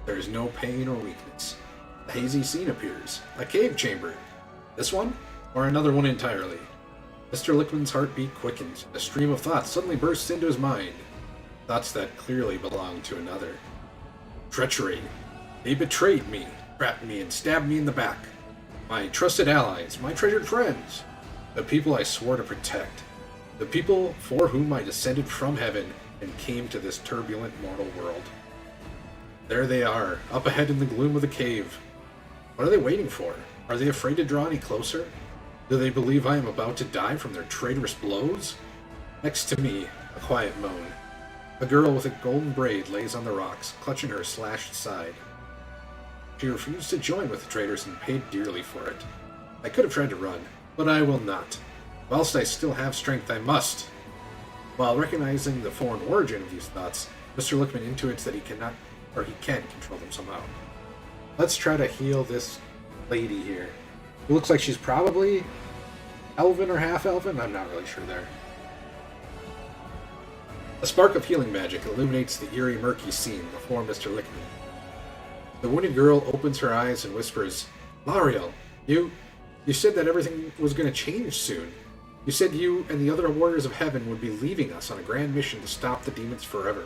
There is no pain or weakness. A hazy scene appears, a cave chamber. This one, or another one entirely? Mr. Lichtman's heartbeat quickens. A stream of thoughts suddenly bursts into his mind. Thoughts that clearly belong to another. Treachery. They betrayed me, trapped me, and stabbed me in the back. My trusted allies, my treasured friends. The people I swore to protect. The people for whom I descended from heaven and came to this turbulent mortal world. There they are, up ahead in the gloom of the cave. What are they waiting for? Are they afraid to draw any closer? Do they believe I am about to die from their traitorous blows? Next to me, a quiet moan. A girl with a golden braid lays on the rocks, clutching her slashed side. She refused to join with the traitors and paid dearly for it. I could have tried to run, but I will not. Whilst I still have strength, I must. While recognizing the foreign origin of these thoughts, Mr. Lichtman intuits that he cannot, or he can control them somehow. Let's try to heal this lady here. It looks like she's probably elven or half-elven. I'm not really sure there. A spark of healing magic illuminates the eerie, murky scene before Mr. Lichtman. The wounded girl opens her eyes and whispers, "Lariel, you said that everything was going to change soon. You said you and the other warriors of heaven would be leaving us on a grand mission to stop the demons forever.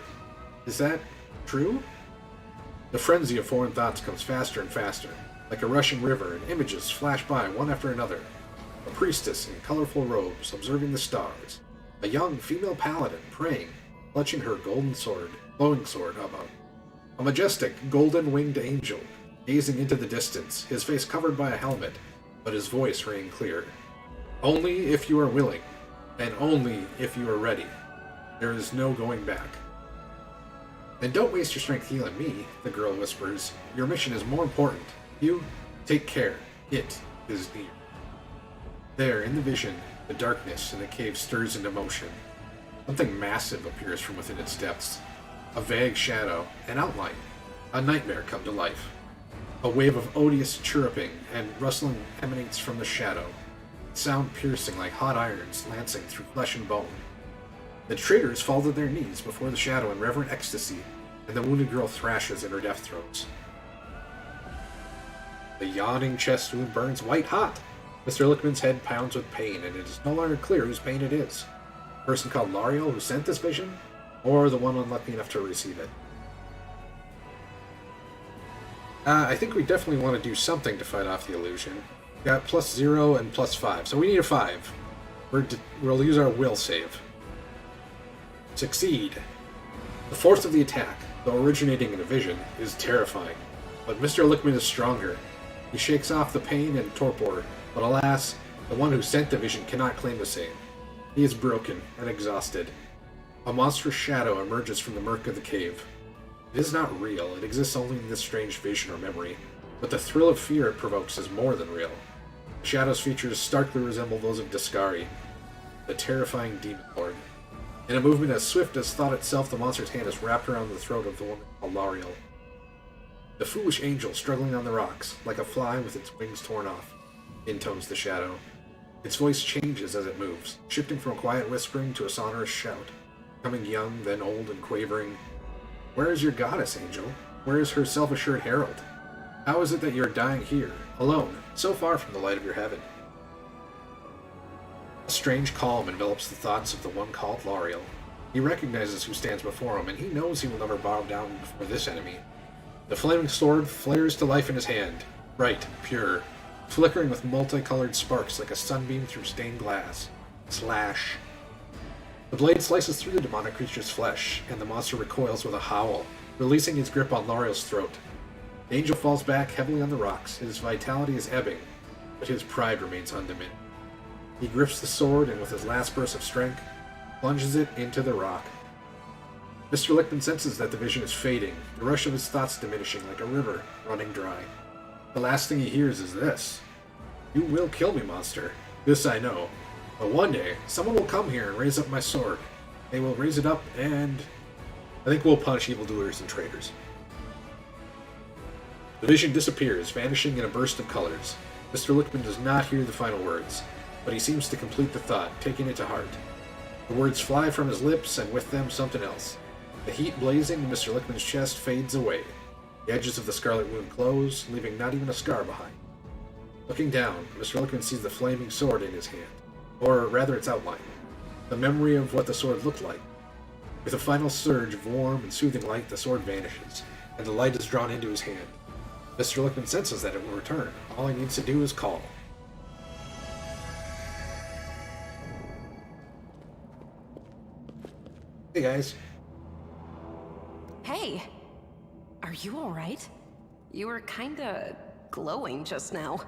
Is that true?" The frenzy of foreign thoughts comes faster and faster, like a rushing river, and images flash by one after another. A priestess in colorful robes observing the stars. A young female paladin praying, clutching her glowing sword, a majestic, golden-winged angel, gazing into the distance, his face covered by a helmet, but his voice rang clear. "Only if you are willing, and only if you are ready. There is no going back." "And don't waste your strength healing me," the girl whispers. "Your mission is more important. You, take care. It is near." There, in the vision, the darkness in the cave stirs into motion. Something massive appears from within its depths. A vague shadow, an outline, a nightmare come to life. A wave of odious chirruping and rustling emanates from the shadow, sound piercing like hot irons lancing through flesh and bone. The traitors fall to their knees before the shadow in reverent ecstasy, and the wounded girl thrashes in her death throes. The yawning chest wound burns white hot. Mr. Lichtman's head pounds with pain, and it is no longer clear whose pain it is. The person called Lariel who sent this vision, or the one unlucky enough to receive it. I think we definitely want to do something to fight off the illusion. We got +0 and +5, so we need a 5. We'll use our will save. Succeed. The force of the attack, though originating in a vision, is terrifying. But Mr. Lichtman is stronger. He shakes off the pain and torpor, but alas, the one who sent the vision cannot claim the same. He is broken and exhausted. A monstrous shadow emerges from the murk of the cave. It is not real, it exists only in this strange vision or memory, but the thrill of fear it provokes is more than real. The shadow's features starkly resemble those of Discari, the terrifying demon lord. In a movement as swift as thought itself, the monster's hand is wrapped around the throat of the woman called Lariel. The foolish angel struggling on the rocks, like a fly with its wings torn off, intones the shadow. Its voice changes as it moves, shifting from a quiet whispering to a sonorous shout, becoming young, then old and quavering. "Where is your goddess, angel? Where is her self-assured herald? How is it that you are dying here, alone, so far from the light of your heaven?" A strange calm envelops the thoughts of the one called Lariel. He recognizes who stands before him, and he knows he will never bow down before this enemy. The flaming sword flares to life in his hand, bright, pure, flickering with multicolored sparks like a sunbeam through stained glass. Slash. The blade slices through the demonic creature's flesh, and the monster recoils with a howl. releasing his grip on Lariel's throat. The angel falls back heavily on the rocks. His vitality is ebbing, but his pride remains undiminished. He grips the sword and with his last burst of strength, plunges it into the rock. Mr. Lichtman senses that the vision is fading, the rush of his thoughts diminishing like a river running dry. The last thing he hears is this. "You will kill me, monster. This I know. But one day, someone will come here and raise up my sword. They will raise it up and I think we'll punish evildoers and traitors." The vision disappears, vanishing in a burst of colors. Mr. Lichtman does not hear the final words, but he seems to complete the thought, taking it to heart. The words fly from his lips, and with them something else. The heat blazing in Mr. Lichtman's chest fades away. The edges of the scarlet wound close, leaving not even a scar behind. Looking down, Mr. Lichtman sees the flaming sword in his hand, or rather its outline, the memory of what the sword looked like. With a final surge of warm and soothing light, the sword vanishes, and the light is drawn into his hand. Mr. Lichtman senses that it will return. All he needs to do is call. Hey guys. Hey! Are you alright? You were kinda glowing just now.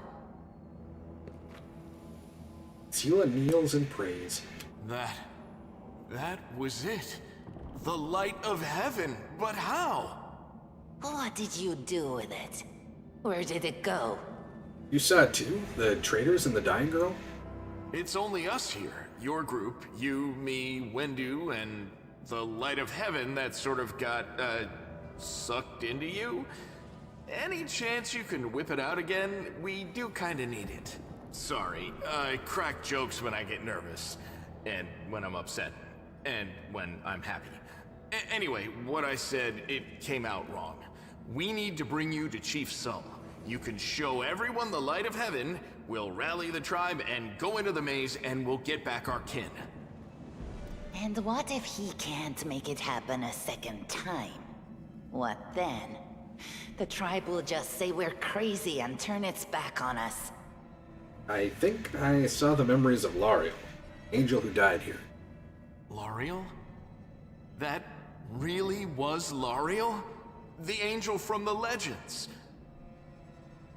Seela kneels and prays. That was it. The light of heaven. But how? What did you do with it? Where did it go? You saw it too? The traitors and the dying girl? It's only us here. Your group, you, me, Wendu, and the light of heaven that sort of got, sucked into you. Any chance you can whip it out again? We do kinda need it. Sorry, I crack jokes when I get nervous, and when I'm upset, and when I'm happy. Anyway, what I said, it came out wrong. We need to bring you to Chief Sull. You can show everyone the light of heaven, we'll rally the tribe and go into the maze, and we'll get back our kin. And what if he can't make it happen a second time? What then? The tribe will just say we're crazy and turn its back on us. I think I saw the memories of Lariel, angel who died here. Lariel? That really was Lariel? The angel from the legends.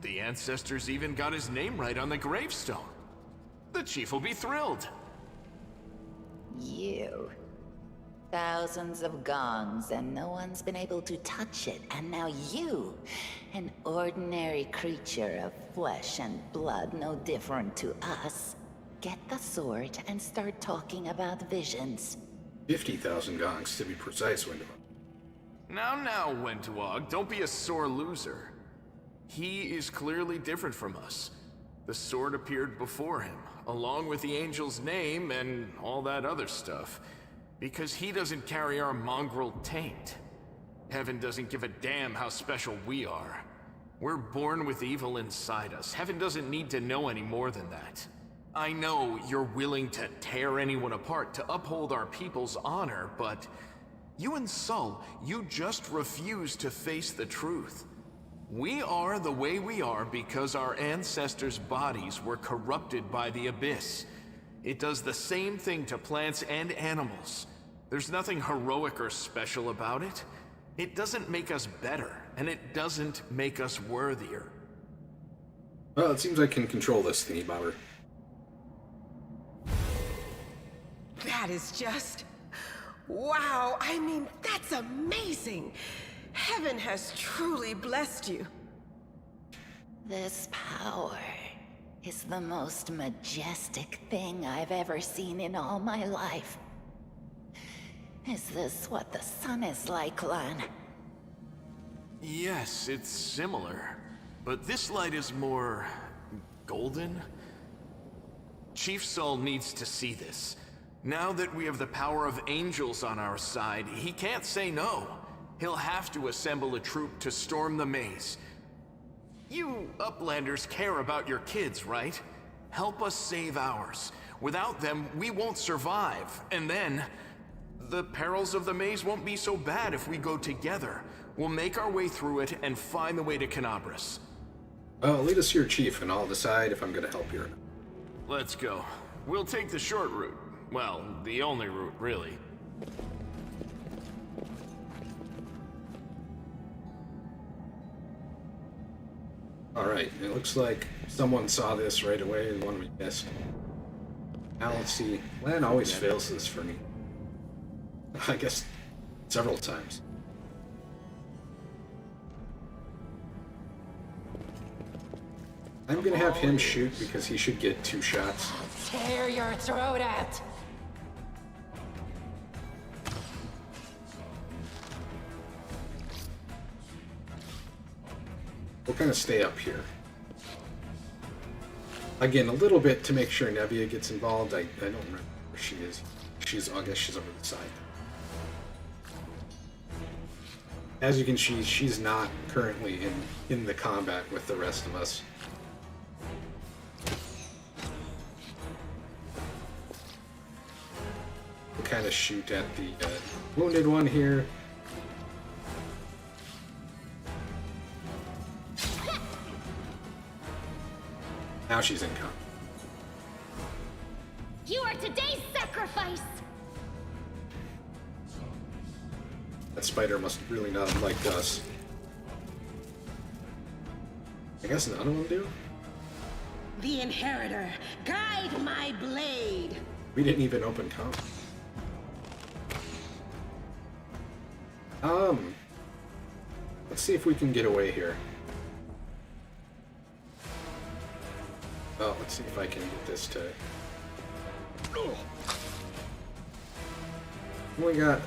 The ancestors even got his name right on the gravestone. The chief will be thrilled. You. Thousands of gongs and no one's been able to touch it, and now you, an ordinary creature of flesh and blood no different to us, get the sword and start talking about visions. 50,000 gongs to be precise, Wendu. Now, Wentuog, don't be a sore loser. He is clearly different from us. The sword appeared before him, along with the angel's name and all that other stuff, because he doesn't carry our mongrel taint. Heaven doesn't give a damn how special we are. We're born with evil inside us. Heaven doesn't need to know any more than that. I know you're willing to tear anyone apart to uphold our people's honor, but you and Sull, you just refuse to face the truth. We are the way we are because our ancestors' bodies were corrupted by the Abyss. It does the same thing to plants and animals. There's nothing heroic or special about it. It doesn't make us better, and it doesn't make us worthier. Well, it seems I can control this thingy bobber. That is just... wow, I mean, that's amazing! Heaven has truly blessed you. This power is the most majestic thing I've ever seen in all my life. Is this what the sun is like, Lan? Yes, it's similar. But this light is more... golden? Chief Sull needs to see this. Now that we have the power of angels on our side, he can't say no. He'll have to assemble a troop to storm the maze. You Uplanders care about your kids, right? Help us save ours. Without them, we won't survive. And then, the perils of the maze won't be so bad if we go together. We'll make our way through it and find the way to Canabras. Well, lead us here, Chief, and I'll decide if I'm going to help you or not. Let's go. We'll take the short route. Well, the only route, really. Alright, it looks like someone saw this right away and one we missed. Now let's see. Lan always fails this for me. I guess several times. I'm gonna have him shoot because he should get 2 shots. Tear your throat out! We'll kind of stay up here. Again, a little bit to make sure Nebia gets involved. I don't remember where she is. I guess she's over the side. As you can see, she's not currently in the combat with the rest of us. We'll kind of shoot at the wounded one here. Now she's in combat. You are today's sacrifice! That spider must really not have liked us. I guess none of them do? The Inheritor, guide my blade! We didn't even open combat. Let's see if we can get away here. Oh, let's see if I can get this to... We got...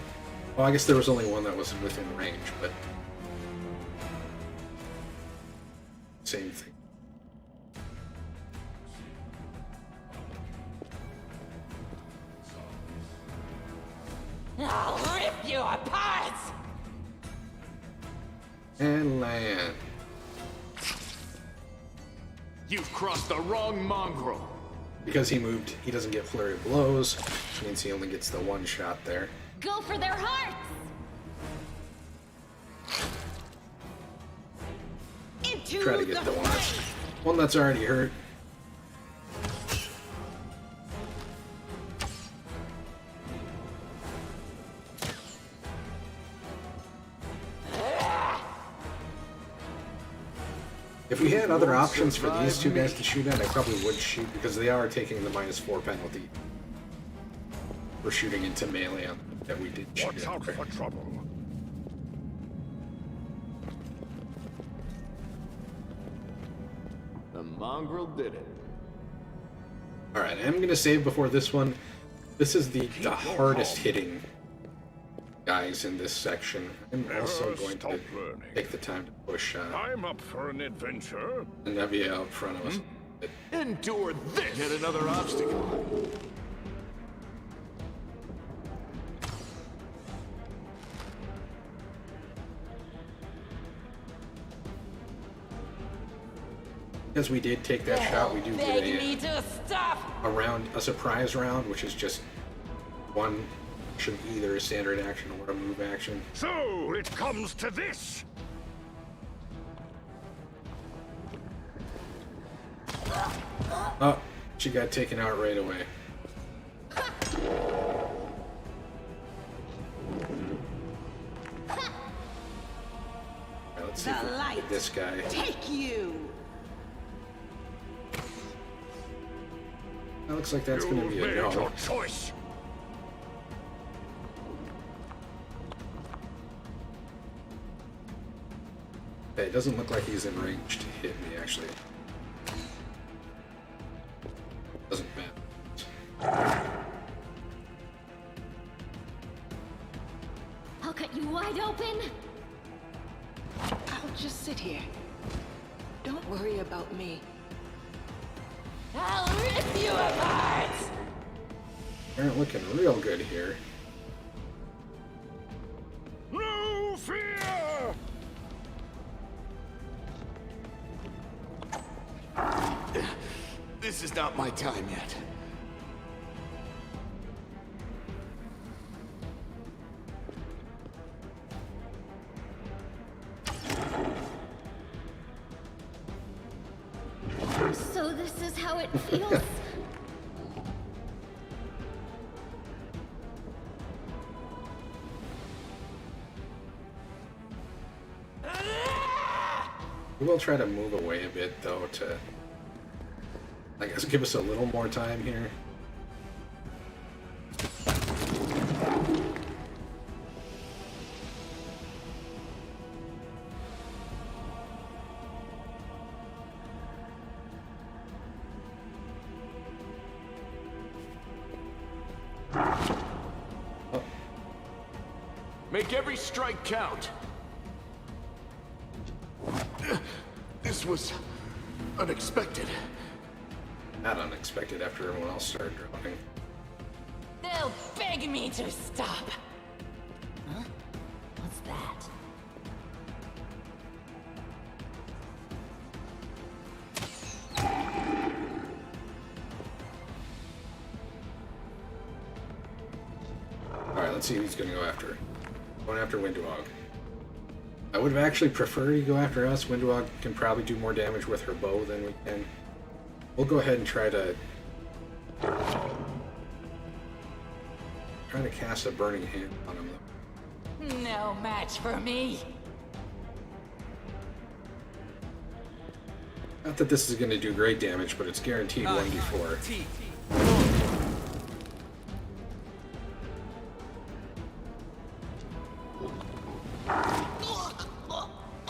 Well, I guess there was only one that was within range, but... Same thing. I'll rip you apart! And land. You've crossed the wrong mongrel. Because he moved, he doesn't get flurry of blows, which means he only gets the 1 shot there. Go for their hearts! Try to get the one that's already hurt. If we had other options for these 2 guys to shoot at, I probably would shoot because they are taking the -4 penalty. We're shooting into melee on that we did shoot. Watch out for trouble. The mongrel did it. Alright, I'm gonna save before this one. This is the hardest hitting guys in this section. I'm also going to take the time to push I'm up for an adventure. Nevia out front of us. Endure this! Yet another obstacle. Because we did take that shot, we do get me to stop! a surprise round, which is just one action, either a standard action or a move action. So it comes to this. Oh, she got taken out right away. Right, let's see if we can get this guy. Take you! That looks like that's going to be a no. Your choice. Okay, it doesn't look like he's in range to hit me, actually. Doesn't matter. I'll cut you wide open! I'll just sit here. Don't worry about me. I'll rip you apart! Aren't looking real good here. No fear! This is not my time yet. So this is how it feels? We will try to move away a bit, though, to, I guess, give us a little more time here. Make every strike count. This was unexpected. Not unexpected after everyone else started dropping. They'll beg me to stop. Huh? What's that? Alright, let's see who he's gonna go after. Going after Windwog. I would have actually preferred you go after us. Windwog can probably do more damage with her bow than we can. We'll go ahead and try to cast a burning hand on him, though. No match for me. Not that this is going to do great damage, but it's guaranteed 1d4.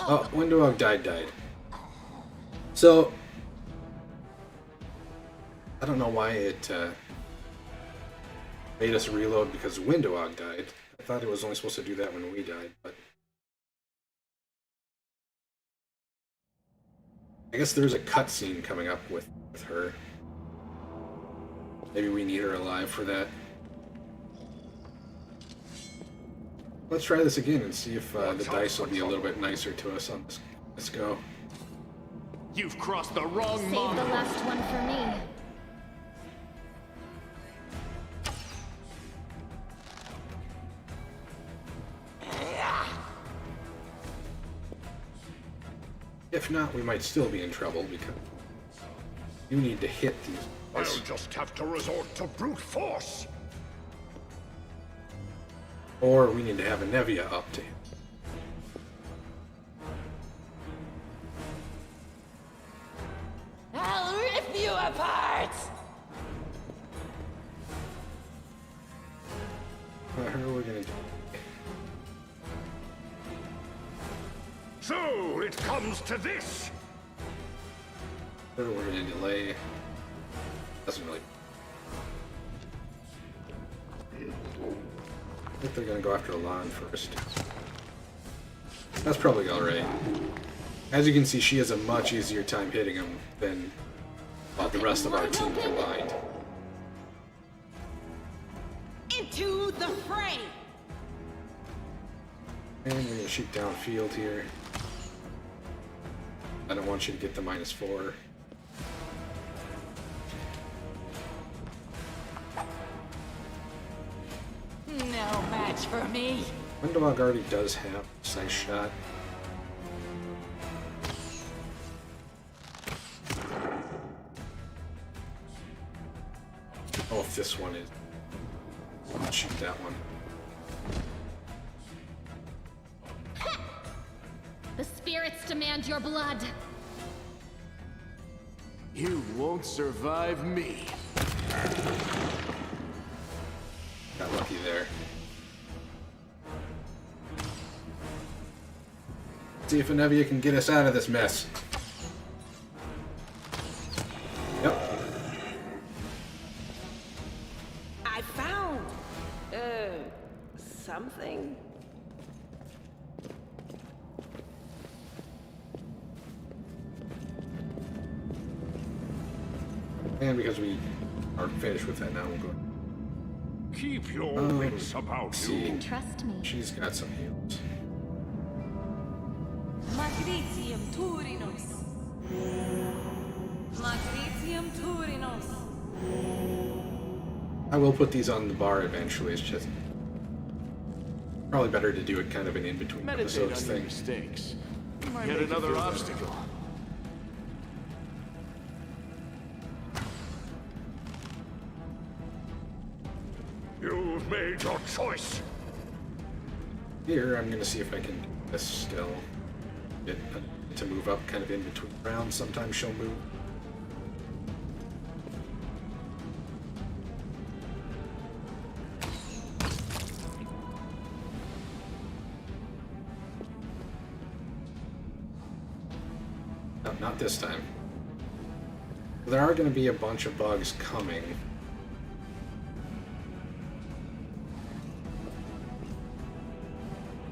Oh, Windwog died. So, I don't know why it made us reload because Windwog died. I thought it was only supposed to do that when we died, but I guess there's a cutscene coming up with her. Maybe we need her alive for that. Let's try this again and see if the dice will be a little bit nicer to us on this. Let's go. You've crossed the wrong Save the mongrel. last one for me. If not, we might still be in trouble because you need to hit these. I'll just have to resort to brute force. Or we need to have a Nevia up to him. I'll rip you apart. How are we gonna do? So it comes to this. Or we're gonna delay. Doesn't really. I think they're gonna go after Alon first. That's probably alright. As you can see, she has a much easier time hitting him than the rest of our team combined. Into the fray! And we're gonna shoot downfield here. I don't want you to get the -4. No match for me. Windwog already does have a precise shot. Oh, if this one is. I'll shoot that one. The spirits demand your blood. You won't survive me. Got lucky there. See if Nevia can get us out of this mess. Yep. I found... something. And because we are finished with that now, we'll go. Keep your wits about See, you. Trust me. she's got some heals. Magritium Turinos. Magritium Turinos. I will put these on the bar eventually. It's just probably better to do it kind of an in-between Meditate episodes on your thing. mistakes. Might Yet make you another feel better. obstacle. You've made your choice. Here, I'm gonna see if I can do this still. Get to to move up kind of in between rounds. Sometimes she'll move. No, not this time. There are going to be a bunch of bugs coming.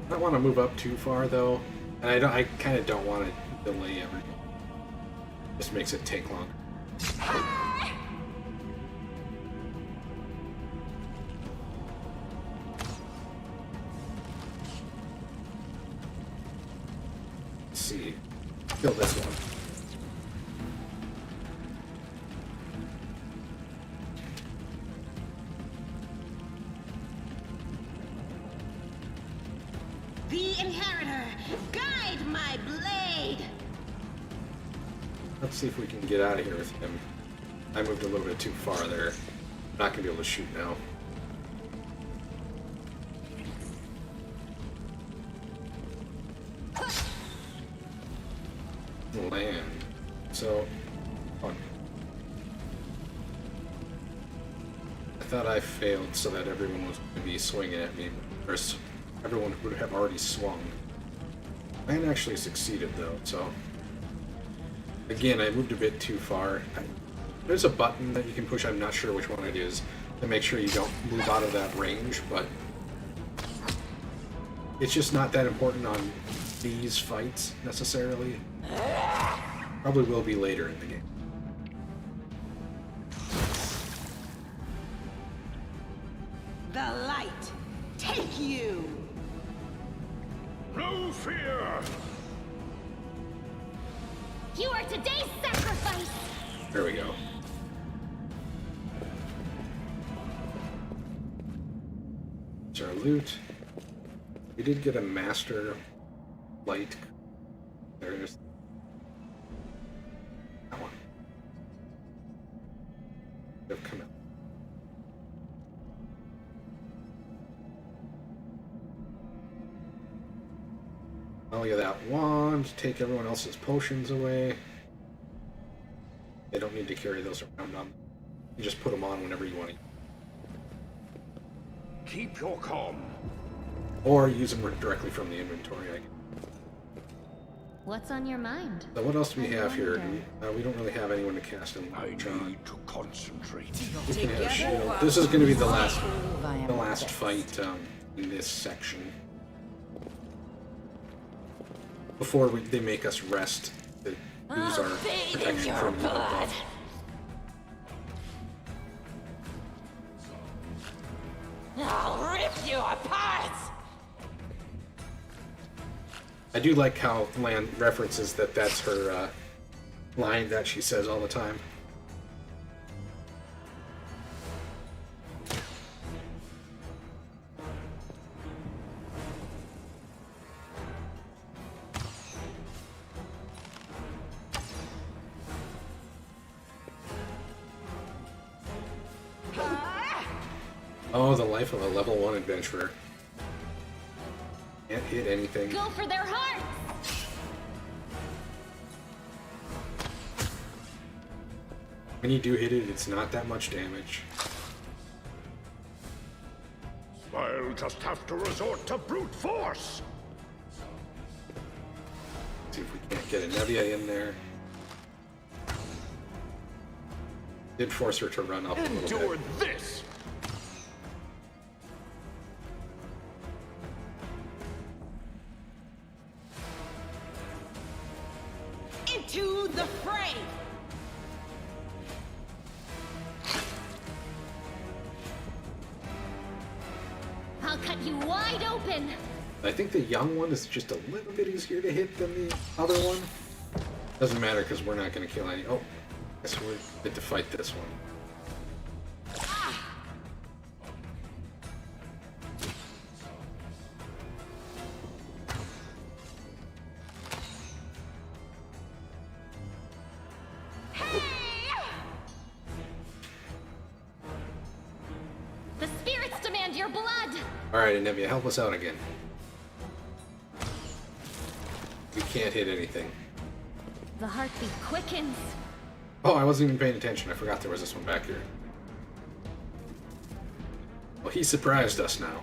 I don't want to move up too far though, and I kind of don't want to delay everything. Just makes it take longer. Let's see. Kill this one. The Inheritor, guide my blade! Let's see if we can get out of here with him. I moved a little bit too far there. I'm not going to be able to shoot now. Land. So, fun. I thought I failed so that everyone was going to be swinging at me. Or everyone would have already swung. I actually succeeded though, so... Again, I moved a bit too far. There's a button that you can push, I'm not sure which one it is, to make sure you don't move out of that range, but... It's just not that important on these fights, necessarily. Probably will be later in the game. The light, take you! No fear! You are today's sacrifice! There we go. It's our loot. We did get a master light. There's that one. They've come out. Only that wand. Take everyone else's potions away. They don't need to carry those around on them. You just put them on whenever you want to. Keep your calm. Or use them directly from the inventory, I guess. What's on your mind? So what else do we have here? We don't really have anyone to cast in. I need to concentrate. We can have shield. This is going to be the last fight in this section. Before they make us rest to use our protection from the buff. I'll rip you apart! I do like how Lan references that that's her line that she says all the time. Oh, the life of a level 1 adventurer. Can't hit anything. Go for their hearts! When you do hit it, it's not that much damage. I'll just have to resort to brute force. See if we can't get a Nevia in there. Did force her to run up a little bit. Endure this! Into the fray! I'll cut you wide open! I think the young one is just a little bit easier to hit than the other one. Doesn't matter because we're not going to kill any. Oh, guess we're good to fight this one. The spirits demand your blood! Alright, Anevia, help us out again. You can't hit anything. The heartbeat quickens. Oh, I wasn't even paying attention. I forgot there was this one back here. Well, he surprised us now.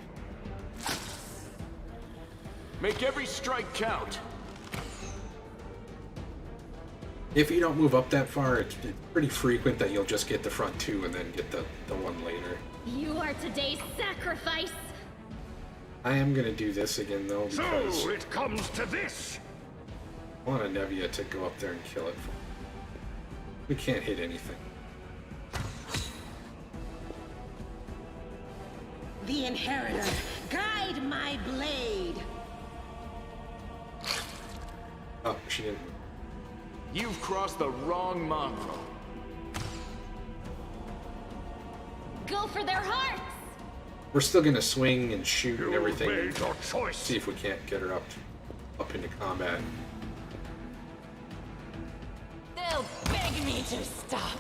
Make every strike count. If you don't move up that far, it's pretty frequent that you'll just get the front two and then get the one later. You are today's sacrifice. I am gonna do this again though because So it comes to this. I want a Nevia to go up there and kill it. We can't hit anything. The Inheritor, guide my blade. Oh, she didn't. You've crossed the wrong mongrel. Go for their hearts. We're still gonna swing and shoot and everything. Made your choice. See if we can't get her up into combat. They'll beg me to stop.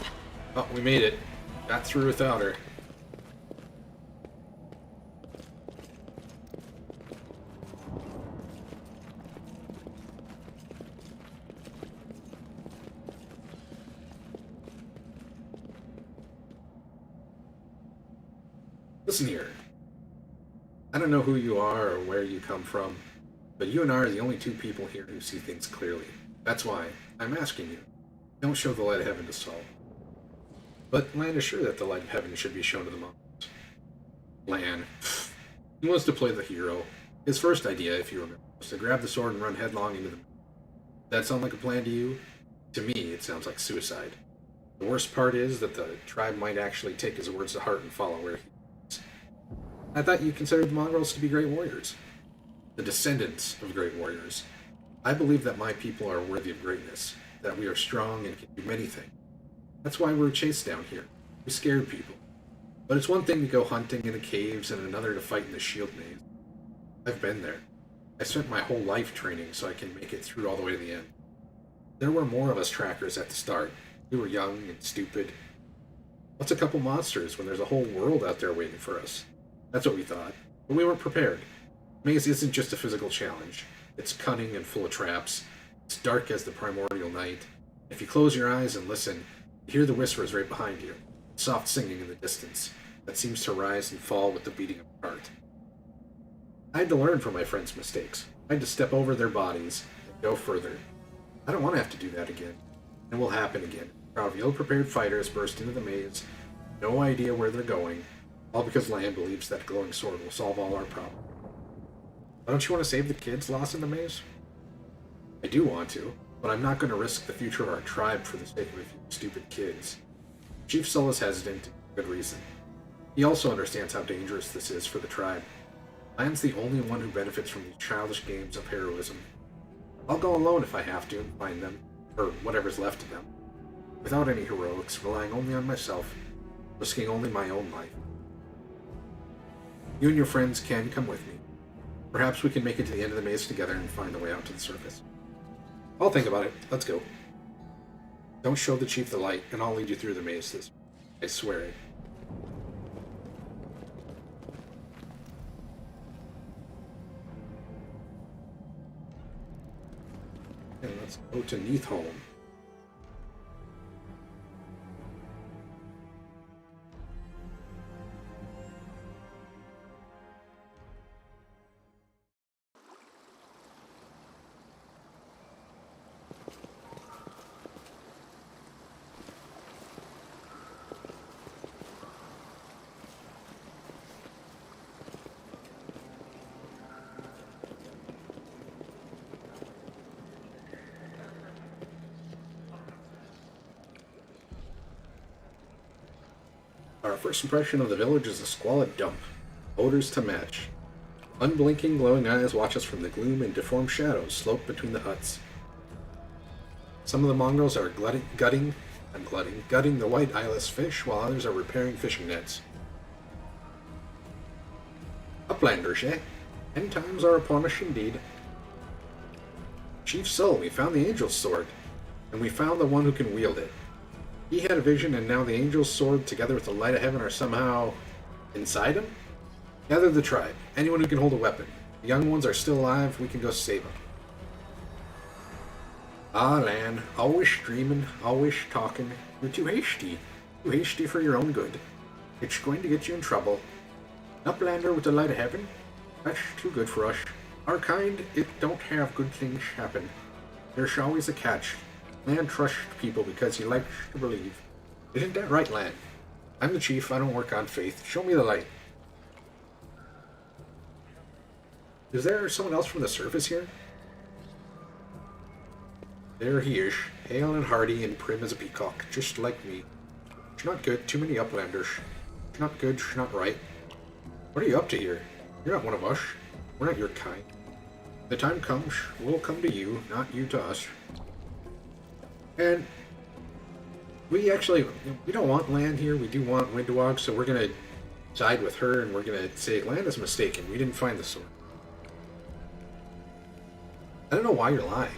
Oh, we made it. Got through without her. Listen here. I don't know who you are or where you come from, but you and I are the only two people here who see things clearly. That's why I'm asking you. Don't show the light of heaven to Saul. But Lan is sure that the light of heaven should be shown to the monks. Lan. He wants to play the hero. His first idea, if you remember, was to grab the sword and run headlong into the... Does that sound like a plan to you? To me, it sounds like suicide. The worst part is that the tribe might actually take his words to heart and follow where he is. I thought you considered the mongrels to be great warriors. The descendants of great warriors. I believe that my people are worthy of greatness, that we are strong and can do many things. That's why we're chased down here. We scared people. But it's one thing to go hunting in the caves and another to fight in the shield maze. I've been there. I spent my whole life training so I can make it through all the way to the end. There were more of us trackers at the start. We were young and stupid. What's a couple monsters when there's a whole world out there waiting for us? That's what we thought, but we weren't prepared. Maze isn't just a physical challenge. It's cunning and full of traps. It's dark as the primordial night. If you close your eyes and listen, you hear the whispers right behind you. Soft singing in the distance that seems to rise and fall with the beating of the heart. I had to learn from my friends' mistakes. I had to step over their bodies and go further. I don't want to have to do that again. It will happen again. A crowd of ill-prepared fighters burst into the maze, no idea where they're going, all because Lan believes that glowing sword will solve all our problems. Why don't you want to save the kids lost in the maze? I do want to, but I'm not going to risk the future of our tribe for the sake of a few stupid kids. Chief Sull is hesitant, for good reason. He also understands how dangerous this is for the tribe. Lan's the only one who benefits from these childish games of heroism. I'll go alone if I have to and find them, or whatever's left of them. Without any heroics, relying only on myself, risking only my own life. You and your friends can come with me. Perhaps we can make it to the end of the maze together and find the way out to the surface. I'll think about it. Let's go. Don't show the chief the light, and I'll lead you through the maze this. I swear it. And let's go to Neathholm. Our first impression of the village is a squalid dump. Odors to match. Unblinking, glowing eyes watch us from the gloom and deformed shadows slope between the huts. Some of the mongrels are gutting the white eyeless fish, while others are repairing fishing nets. Uplanders, eh? End times are upon us indeed. Chief Sull, we found the Angel's Sword, and we found the one who can wield it. He had a vision, and now the Angel's Sword, together with the Light of Heaven, are somehow inside him? Gather the tribe. Anyone who can hold a weapon. The young ones are still alive. We can go save them. Ah, Lan, always dreaming, always talking. You're too hasty. Too hasty for your own good. It's going to get you in trouble. Uplander with the light of heaven? That's too good for us. Our kind, it don't have good things happen. There's always a catch. Lan trusts people because he likes to believe. Isn't that right, Lan? I'm the chief, I don't work on faith. Show me the light. Is there someone else from the surface here? There he is, hale and hearty and prim as a peacock, just like me. It's not good, too many uplanders. It's not good, it's not right. What are you up to here? You're not one of us. We're not your kind. The time comes, we'll come to you, not you to us. And we don't want Lan here, we do want Windwog, so we're gonna side with her and we're gonna say Lan is mistaken, we didn't find the sword. I don't know why you're lying.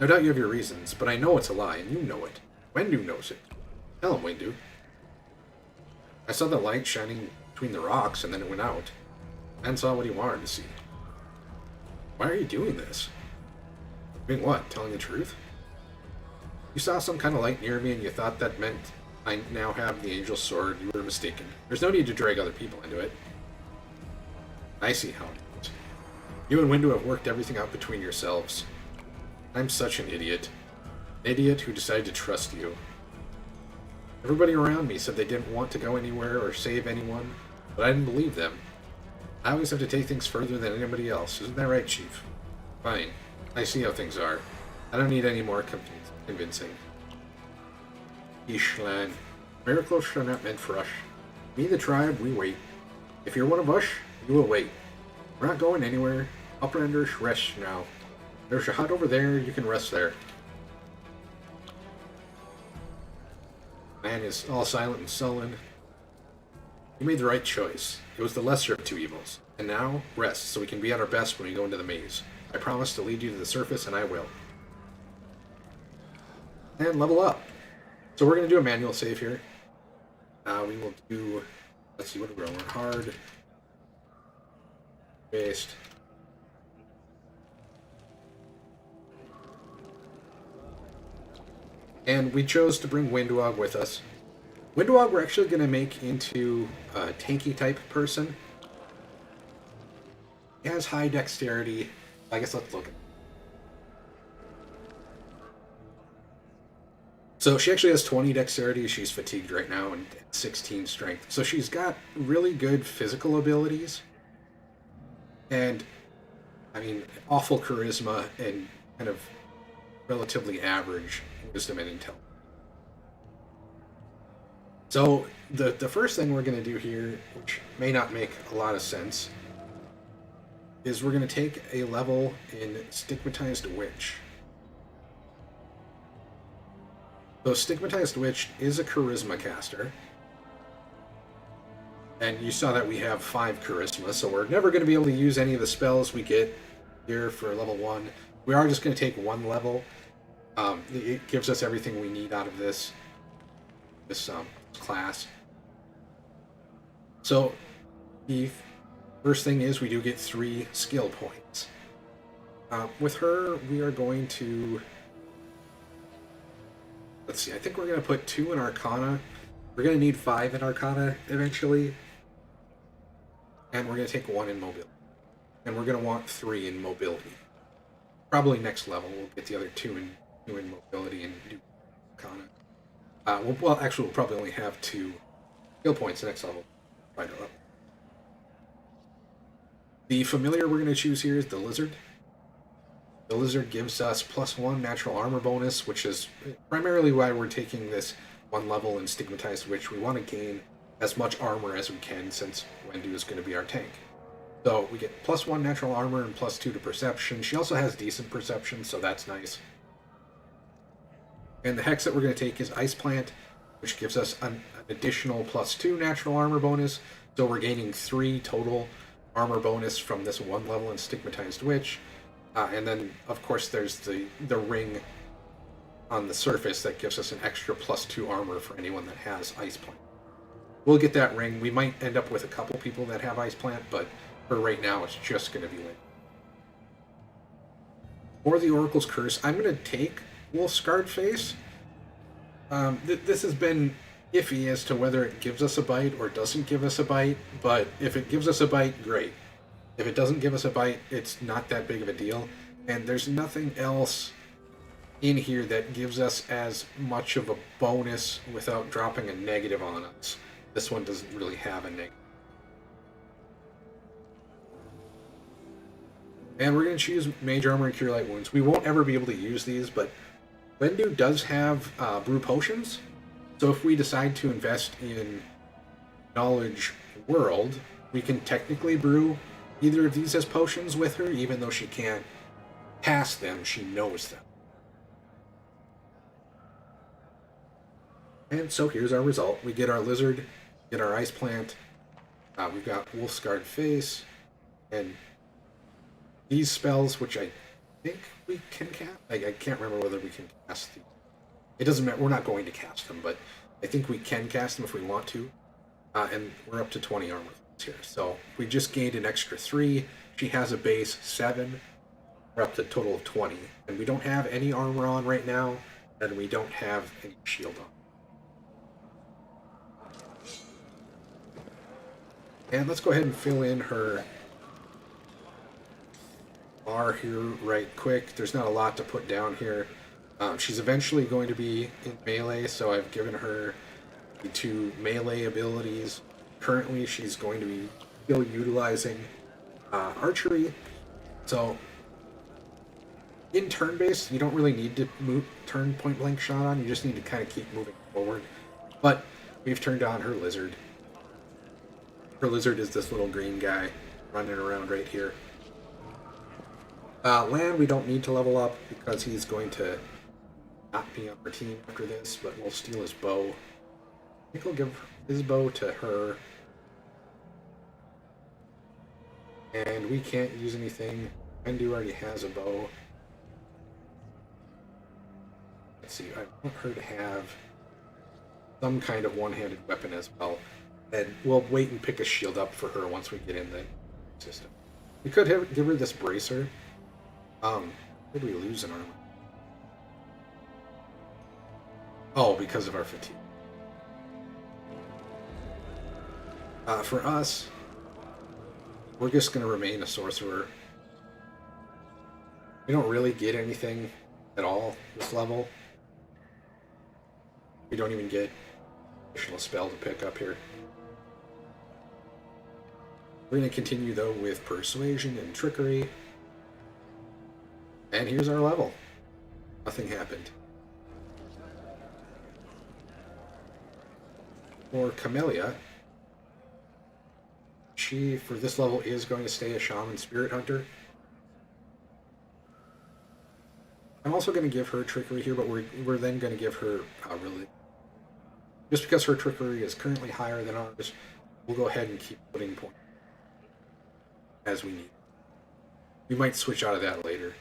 No doubt you have your reasons, but I know it's a lie, and you know it. Wendu knows it. Tell him, Wendu. I saw the light shining between the rocks, and then it went out. Man saw what he wanted to see. Why are you doing this? Doing what? Telling the truth? You saw some kind of light near me, and you thought that meant I now have the Angel's Sword. You were mistaken. There's no need to drag other people into it. I see how it is. You and Wendu have worked everything out between yourselves. I'm such an idiot. An idiot who decided to trust you. Everybody around me said they didn't want to go anywhere or save anyone, but I didn't believe them. I always have to take things further than anybody else. Isn't that right, Chief? Fine. I see how things are. I don't need any more convincing. Ishlan. Miracles are not meant for us. Me, the tribe, we wait. If you're one of us, you will wait. We're not going anywhere. Uplanders, rest now. There's a hut over there, you can rest there. Man is all silent and sullen. You made the right choice. It was the lesser of two evils. And now, rest, so we can be at our best when we go into the maze. I promise to lead you to the surface, and I will. And level up. So we're going to do a manual save here. We will do... Let's see, what are we going? Hard. Based. And we chose to bring Windwog with us. Windwog we're actually going to make into a tanky type person. He has high dexterity. I guess let's look at it. So she actually has 20 dexterity. She's fatigued right now and 16 strength. So she's got really good physical abilities. And, I mean, awful charisma and kind of relatively average wisdom and intelligence. So the first thing we're going to do here, which may not make a lot of sense, is we're going to take a level in Stigmatized Witch. So Stigmatized Witch is a charisma caster. And you saw that we have 5 charisma, so we're never going to be able to use any of the spells we get here for level 1. We are just going to take 1 level. It gives us everything we need out of this class. So the first thing is we do get 3 skill points. With her, we are going to... Let's see, I think we're going to put 2 in Arcana. We're going to need 5 in Arcana eventually. And we're going to take 1 in Mobility. And we're going to want 3 in Mobility. Probably next level we'll get the other 2 in Mobility and do Arcana. Well, actually, we'll probably only have 2 skill points next level. Find her up. The familiar we're going to choose here is the Lizard. The Lizard gives us +1 natural armor bonus, which is primarily why we're taking this 1 level in Stigmatized Witch. We want to gain as much armor as we can, since Wendu is going to be our tank. So we get +1 natural armor and +2 to perception. She also has decent perception, so that's nice. And the hex that we're going to take is Ice Plant, which gives us an additional +2 natural armor bonus. So we're gaining 3 total armor bonus from this 1 level in Stigmatized Witch. And then, of course, there's the ring on the surface that gives us an extra +2 armor for anyone that has Ice Plant. We'll get that ring. We might end up with a couple people that have Ice Plant, but for right now, it's just going to be Link. For the Oracle's Curse, I'm going to take Wolf Scarred Face. This has been iffy as to whether it gives us a bite or doesn't give us a bite, but if it gives us a bite, great. If it doesn't give us a bite, it's not that big of a deal, and there's nothing else in here that gives us as much of a bonus without dropping a negative on us. This one doesn't really have a negative. And we're going to choose Mage Armor and Cure Light Wounds. We won't ever be able to use these, but Wendu does have brew potions, so if we decide to invest in Knowledge World, we can technically brew either of these as potions with her, even though she can't cast them, she knows them. And so here's our result. We get our Lizard, get our Ice Plant, we've got Wolf Scarred Face, and these spells, which I think we can cast. I can't remember whether we can cast these. It doesn't matter. We're not going to cast them, but I think we can cast them if we want to. And we're up to 20 armor here. So we just gained an extra 3. She has a base 7. We're up to a total of 20. And we don't have any armor on right now, and we don't have any shield on. And let's go ahead and fill in her bar here right quick. There's not a lot to put down here. She's eventually going to be in melee, so I've given her the 2 melee abilities. Currently, she's going to be still utilizing archery. So, in turn-based, you don't really need to turn point-blank shot on. You just need to kind of keep moving forward. But we've turned on her Lizard. Her Lizard is this little green guy running around right here. Land, we don't need to level up because he's going to not be on our team after this, but we'll steal his bow. I think I'll give his bow to her. And we can't use anything. Wendu already has a bow. Let's see, I want her to have some kind of one-handed weapon as well. And we'll wait and pick a shield up for her once we get in the system. We could give her this bracer. Did we lose an armor? Oh, because of our fatigue. For us, we're just going to remain a sorcerer. We don't really get anything at all this level. We don't even get additional spell to pick up here. We're going to continue, though, with Persuasion and Trickery. And here's our level. Nothing happened. For Camellia, she, for this level, is going to stay a Shaman Spirit Hunter. I'm also going to give her Trickery here, but we're then going to give her really... Just because her Trickery is currently higher than ours, we'll go ahead and keep putting points as we need. We might switch out of that later.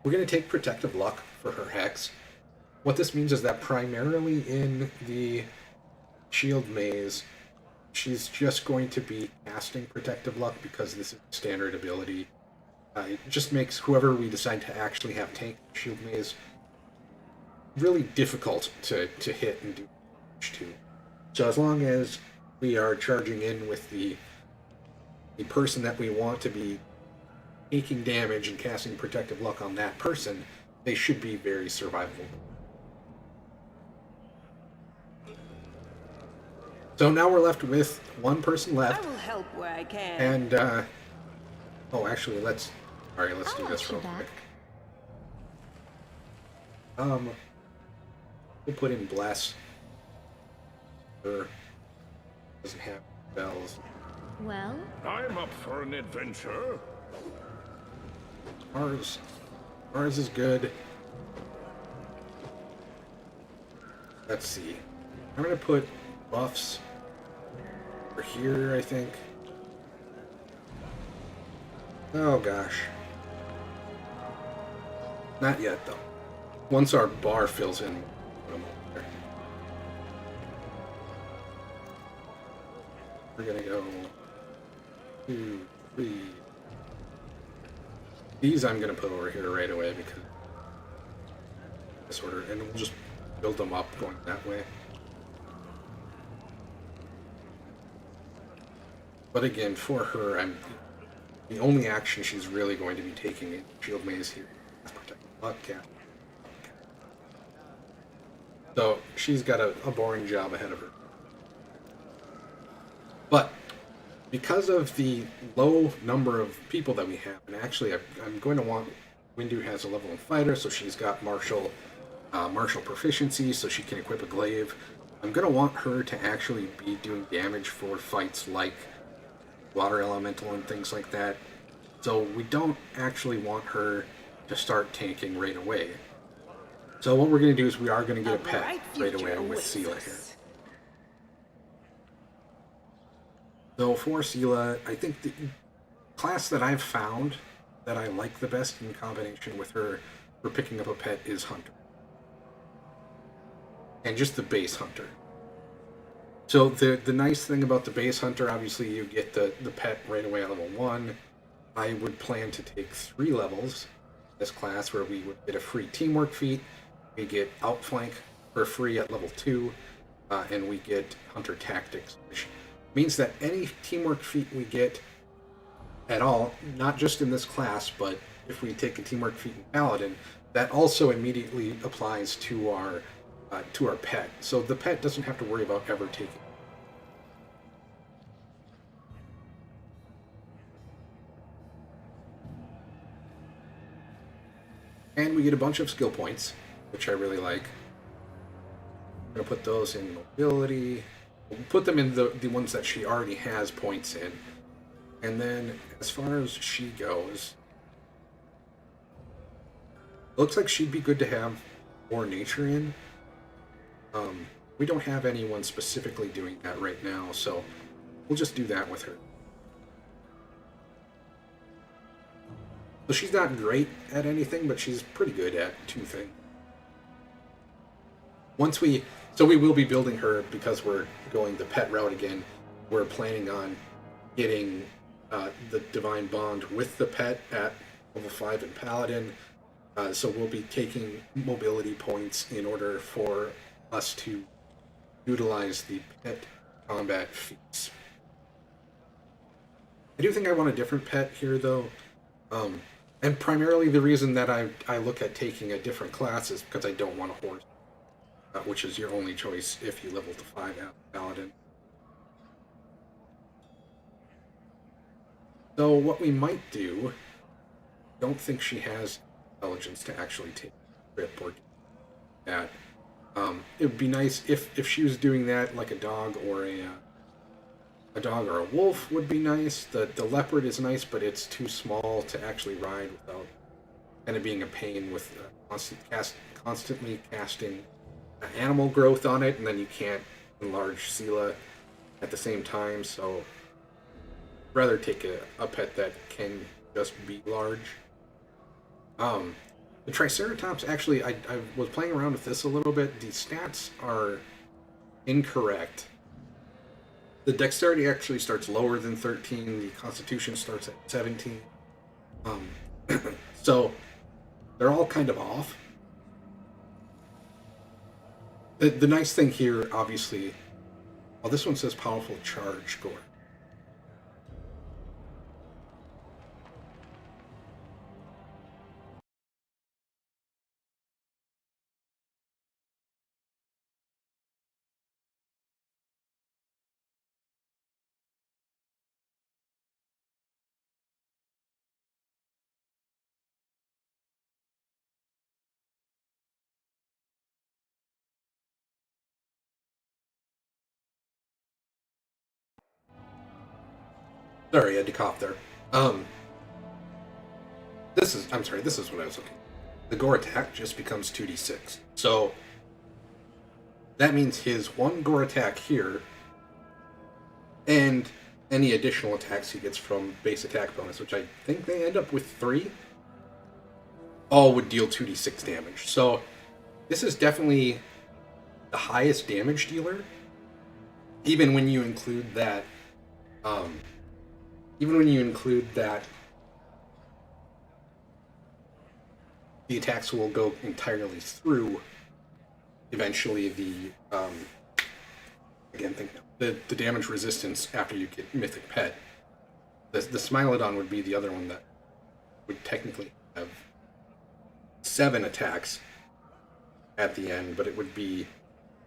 We're going to take Protective Luck for her Hex. What this means is that primarily in the Shield Maze, she's just going to be casting Protective Luck because this is a standard ability. It just makes whoever we decide to actually have tank Shield Maze really difficult to hit and do damage to. So as long as we are charging in with the person that we want to be taking damage and casting Protective Luck on that person, they should be very survivable. So now we're left with one person left. I will help where I can. And, oh, actually, let's do this real quick. We'll put in Bless. Doesn't have spells. Well? I'm up for an adventure. Ours is good. Let's see. I'm gonna put buffs over here, I think. Oh gosh. Not yet though. Once our bar fills in, put them over there. We're gonna go 2, 3. These I'm gonna put over here right away because this order, and we'll just build them up going that way. But again, for her, the only action she's really going to be taking in Shield Maze here is protect Buckcat. So she's got a boring job ahead of her. But because of the low number of people that we have, and actually I'm going to want, Windu has a level 1 fighter, so she's got martial proficiency, so she can equip a glaive. I'm going to want her to actually be doing damage for fights like water elemental and things like that. So we don't actually want her to start tanking right away. So what we're going to do is we are going to get a pet right away with Seela here. So for Seela, I think the class that I've found that I like the best in combination with her for picking up a pet is Hunter. And just the base Hunter. So the nice thing about the base Hunter, obviously you get the pet right away at level 1. I would plan to take 3 levels in this class where we would get a free teamwork feat, we get outflank for free at level 2, and we get Hunter Tactics, which means that any teamwork feat we get at all, not just in this class, but if we take a teamwork feat in Paladin, that also immediately applies to our pet. So the pet doesn't have to worry about ever taking. And we get a bunch of skill points, which I really like. I'm going to put those in mobility. We'll put them in the ones that she already has points in. And then, as far as she goes, looks like she'd be good to have more nature in. We don't have anyone specifically doing that right now, so we'll just do that with her. So she's not great at anything, but she's pretty good at 2 things. So we will be building her because we're going the pet route again. We're planning on getting the Divine Bond with the pet at level 5 in Paladin. So we'll be taking mobility points in order for us to utilize the pet combat feats. I do think I want a different pet here, though. And primarily the reason that I look at taking a different class is because I don't want a horse, which is your only choice if you level to 5 at Paladin. So what we might do, don't think she has intelligence to actually take a trip or that. It would be nice if she was doing that, like a dog or a dog or a wolf would be nice. The leopard is nice, but it's too small to actually ride without kind of being a pain with constantly casting animal growth on it, and then you can't enlarge Seela at the same time. So I'd rather take a pet that can just be large. The Triceratops, actually, I was playing around with this a little bit. The stats are incorrect. The dexterity actually starts lower than 13. The constitution starts at 17. So they're all kind of off. The nice thing here, obviously, well, this one says powerful charge score. Sorry, I had to cough there. This is what I was looking. The gore attack just becomes 2d6. So that means his 1 gore attack here and any additional attacks he gets from base attack bonus, which I think they end up with 3, all would deal 2d6 damage. So this is definitely the highest damage dealer, even when you include that the attacks will go entirely through. Eventually, the damage resistance after you get Mythic Pet. The Smilodon would be the other one that would technically have 7 attacks at the end, but it would be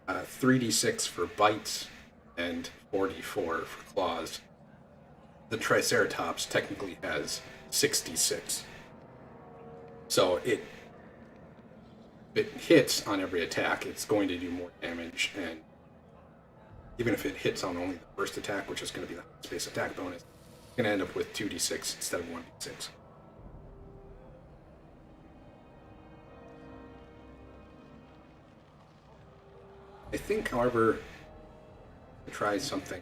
3d6 for bites and 4d4 for claws. The Triceratops technically has 66. So if it hits on every attack, it's going to do more damage, and even if it hits on only the first attack, which is going to be the space attack bonus, it's going to end up with 2d6 instead of 1d6. I think, however, to try something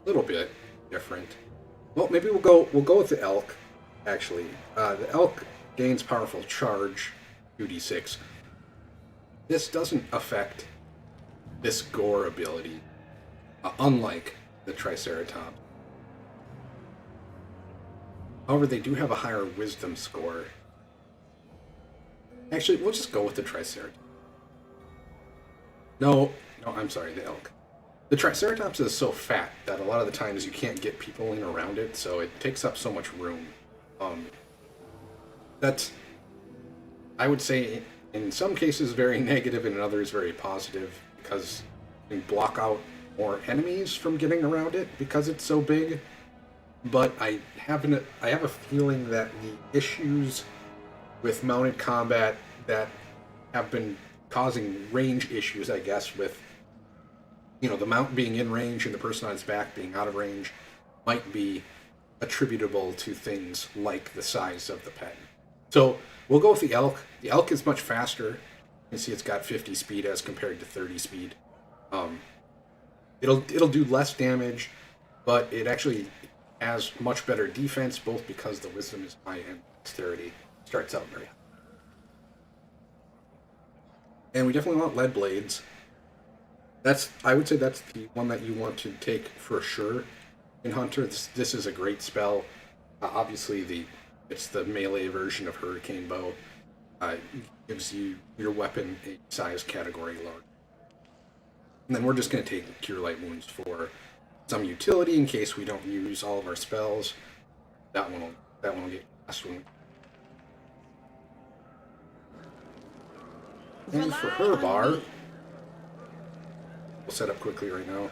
a little bit different. Well, maybe we'll go with the elk. Actually, the elk gains powerful charge, 2d6. This doesn't affect this gore ability, unlike the Triceratops. However, they do have a higher wisdom score. Actually, we'll just go with the Triceratops. No, I'm sorry, the elk. The Triceratops is so fat that a lot of the times you can't get people in around it, so it takes up so much room. That's, I would say, in some cases very negative and in others very positive, because you can block out more enemies from getting around it because it's so big. But I have a feeling that the issues with mounted combat that have been causing range issues, I guess, with the mount being in range and the person on its back being out of range, might be attributable to things like the size of the pet. So we'll go with the elk. The elk is much faster. You can see it's got 50 speed as compared to 30 speed. It'll do less damage, but it actually has much better defense, both because the wisdom is high and dexterity starts out very high. And we definitely want lead blades. I would say that's the one that you want to take for sure in Hunter. This is a great spell. Obviously, it's the melee version of Hurricane Bow. Gives you your weapon a size category lower. And then we're just going to take Cure Light Wounds for some utility in case we don't use all of our spells. That one will get cast when we... And for her bar, we'll set up quickly right now.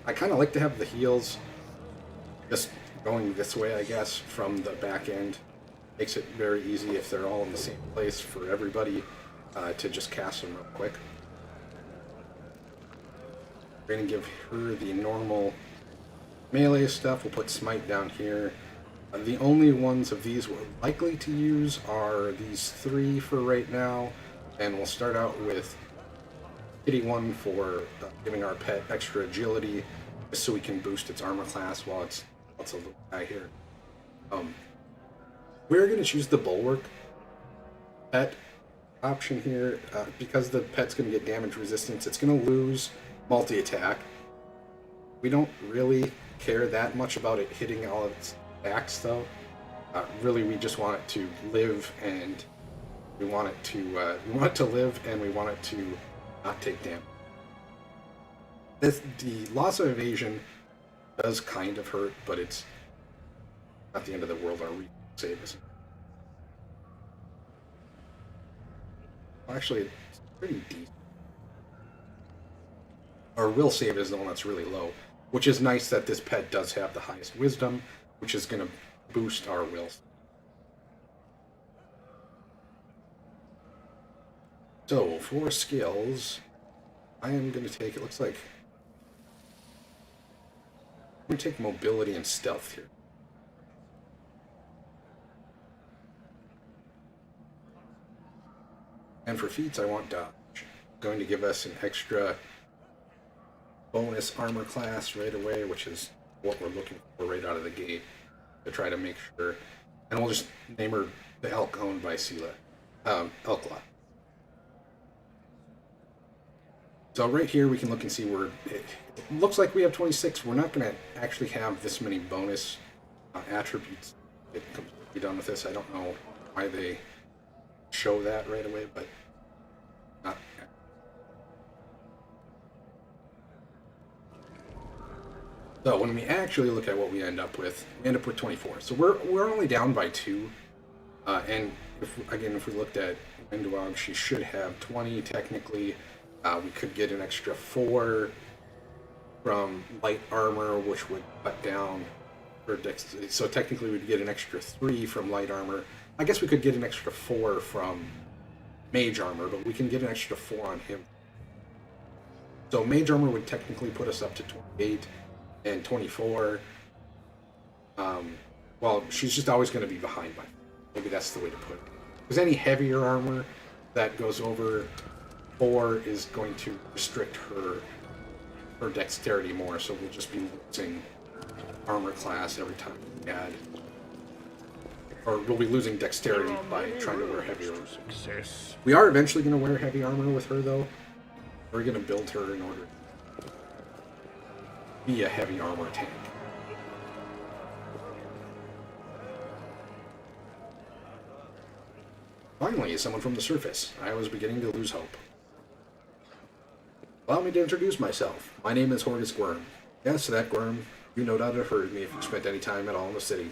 I kind of like to have the heals just going this way, I guess, from the back end. Makes it very easy if they're all in the same place for everybody to just cast them real quick. We're going to give her the normal melee stuff. We'll put Smite down here. The only ones of these we're likely to use are these 3 for right now. And we'll start out with hitting 1 for giving our pet extra agility, just so we can boost its armor class while it's a little guy here. We're going to choose the Bulwark pet option here because the pet's going to get damage resistance. It's going to lose multi-attack. We don't really care that much about it hitting all of its attacks, though. Really, we just want it to live, and we want it to live, and we want it to not take damage. The loss of evasion does kind of hurt, but it's not the end of the world. Our save isn't. Actually, it's pretty decent. Our will save is the one that's really low, which is nice that this pet does have the highest wisdom, which is going to boost our will. So, for skills, I am going to take, it looks like, I'm going to take mobility and stealth here. And for feats, I want dodge. Going to give us an extra bonus armor class right away, which is what we're looking for right out of the gate to try to make sure. And we'll just name her the elk owned by Sela. Elk Lot. So right here we can look and see where it looks like we have 26. We're not going to actually have this many bonus attributes. be done with this. I don't know why they show that right away, but not. So when we actually look at what we end up with 24. So we're only down by 2. And if we looked at Wenduog, she should have 20 technically. We could get an extra 4 from light armor, which would cut down her dexterity. So technically we'd get an extra 3 from light armor. I guess we could get an extra 4 from mage armor, but we can get an extra 4 on him. So mage armor would technically put us up to 28 and 24. Well, she's just always going to be behind by. Maybe that's the way to put it. Because any heavier armor that goes over 4 is going to restrict her dexterity more, so we'll just be losing armor class every time we add. Or we'll be losing dexterity by trying to wear heavier armor. We are eventually going to wear heavy armor with her, though. We're going to build her in order to be a heavy armor tank. Finally, someone from the surface. I was beginning to lose hope. Allow me to introduce myself. My name is Horgus Gwyrm. Yes, that Gwyrm. You no doubt have heard of me if you spent any time at all in the city.